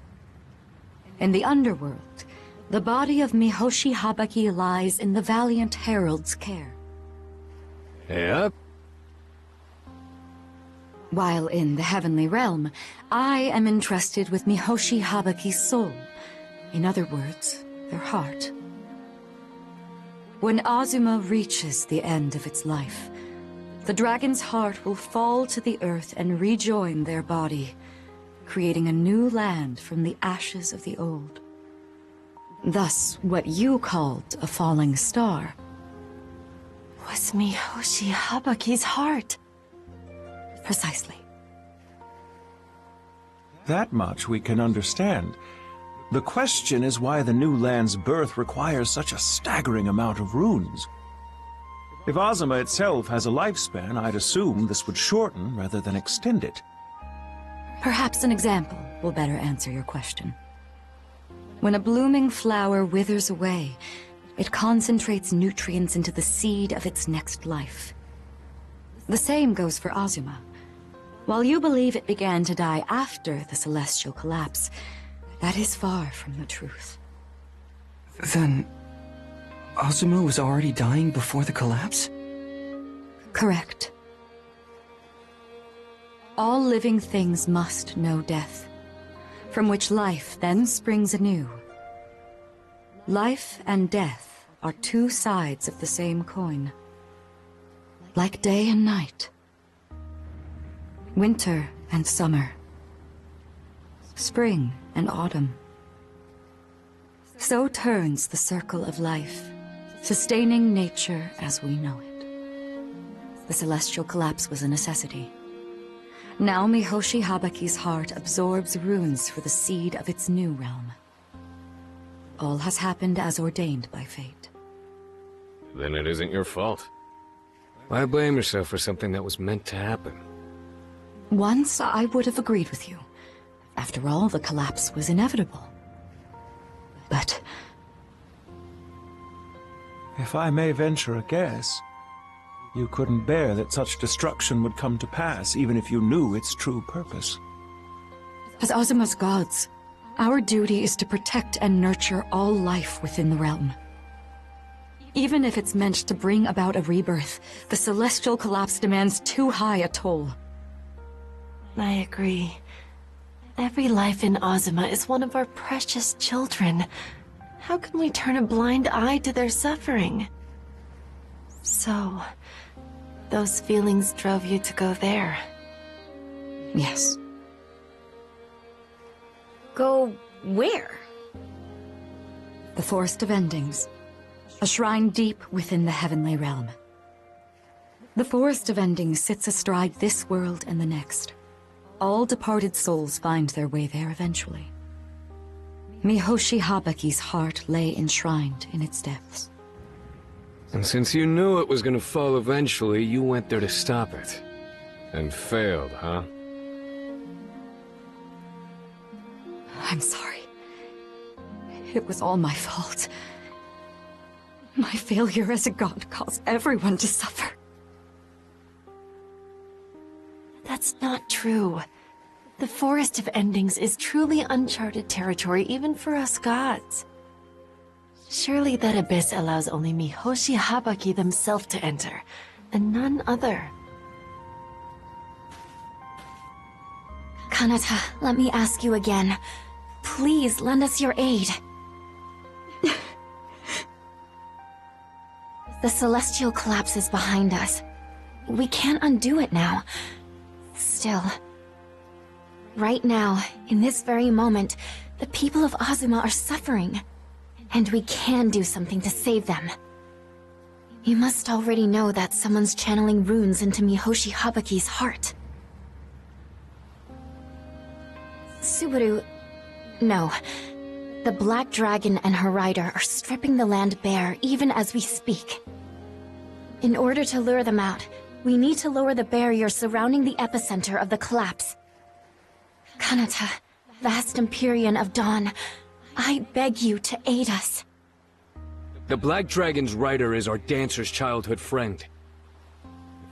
In the Underworld, the body of Mihoshi Habaki lies in the Valiant Herald's care. Yep. While in the Heavenly Realm, I am entrusted with Mihoshi Habaki's soul. In other words, their heart. When Azuma reaches the end of its life, the dragon's heart will fall to the earth and rejoin their body, creating a new land from the ashes of the old. Thus, what you called a falling star was Mihoshi Habaki's heart. Precisely. That much we can understand. The question is why the new land's birth requires such a staggering amount of runes. If Azuma itself has a lifespan, I'd assume this would shorten rather than extend it. Perhaps an example will better answer your question. When a blooming flower withers away, it concentrates nutrients into the seed of its next life. The same goes for Azuma. While you believe it began to die after the celestial collapse, that is far from the truth. Then, Azuma was already dying before the collapse? Correct. All living things must know death, from which life then springs anew. Life and death are two sides of the same coin, like day and night, winter and summer, spring and autumn. So turns the circle of life, sustaining nature as we know it. The celestial collapse was a necessity. Now Mihoshi Habaki's heart absorbs runes for the seed of its new realm. All has happened as ordained by fate. Then it isn't your fault. Why blame yourself for something that was meant to happen? Once I would have agreed with you. After all, the collapse was inevitable. But if I may venture a guess, you couldn't bear that such destruction would come to pass, even if you knew its true purpose. As Azuma's gods, our duty is to protect and nurture all life within the realm. Even if it's meant to bring about a rebirth, the celestial collapse demands too high a toll. I agree. Every life in Azuma is one of our precious children. How can we turn a blind eye to their suffering? So, those feelings drove you to go there? Yes. Go where? The Forest of Endings. A shrine deep within the Heavenly Realm. The Forest of Endings sits astride this world and the next. All departed souls find their way there eventually. Mihoshi Habaki's heart lay enshrined in its depths. And since you knew it was gonna fall eventually, you went there to stop it. And failed, huh? I'm sorry. It was all my fault. My failure as a god caused everyone to suffer. That's not true. The Forest of Endings is truly uncharted territory even for us gods. Surely that abyss allows only Mihoshi Habaki themselves to enter, and none other. Kanata, let me ask you again. Please lend us your aid. The celestial collapse is behind us. We can't undo it now. Still, right now, in this very moment, the people of Azuma are suffering. And we can do something to save them. You must already know that someone's channeling runes into Mihoshi Habaki's heart. Subaru... No. The Black Dragon and her rider are stripping the land bare even as we speak. In order to lure them out, We need to lower the barrier surrounding the epicenter of the collapse. Kanata, vast Empyrean of Dawn, I beg you to aid us. The Black Dragon's rider is our dancer's childhood friend.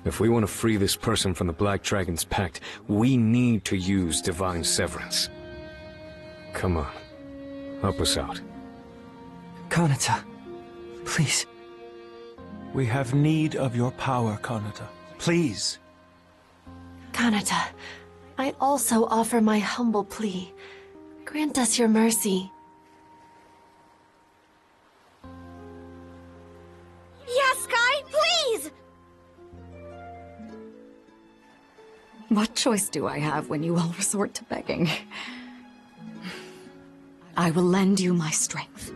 If we want to free this person from the Black Dragon's pact, we need to use Divine Severance. Come on, help us out. Kanata, please. We have need of your power, Kanata. Please. Kanata, I also offer my humble plea. Grant us your mercy. Yes, Sky, please! What choice do I have when you all resort to begging? I will lend you my strength.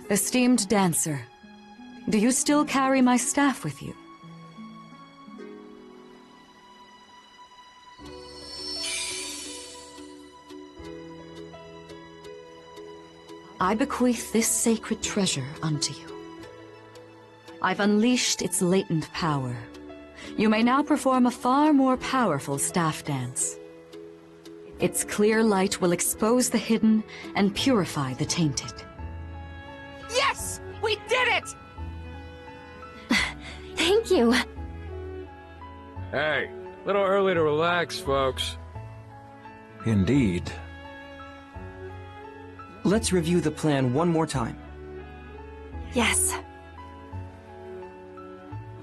Esteemed dancer, do you still carry my staff with you? I bequeath this sacred treasure unto you. I've unleashed its latent power. You may now perform a far more powerful staff dance. Its clear light will expose the hidden and purify the tainted. Yes! We did it! Thank you. Hey, a little early to relax, folks. Indeed. Let's review the plan one more time. Yes.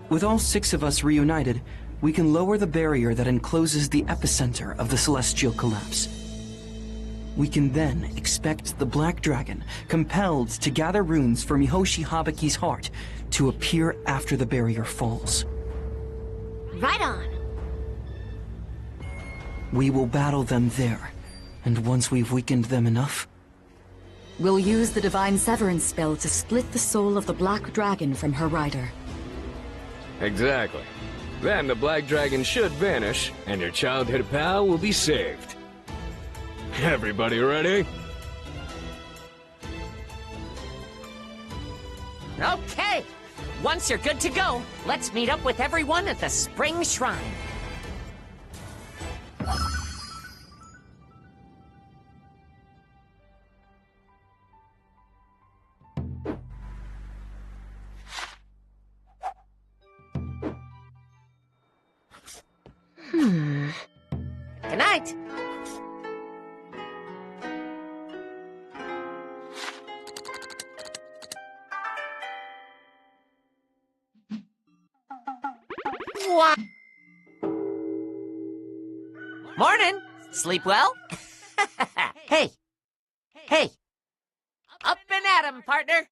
With all 6 of us reunited, we can lower the barrier that encloses the epicenter of the celestial collapse. We can then expect the Black Dragon, compelled to gather runes for Mihoshi Habaki's heart, to appear after the barrier falls. Right on. We will battle them there, and once we've weakened them enough, We'll use the Divine Severance spell to split the soul of the Black Dragon from her rider. Exactly. Then the Black Dragon should vanish, and your childhood pal will be saved. Everybody ready? Okay! Once you're good to go, let's meet up with everyone at the Spring Shrine. Good night! What? Morning! Sleep well? Hey! Hey! Up and at 'em, partner!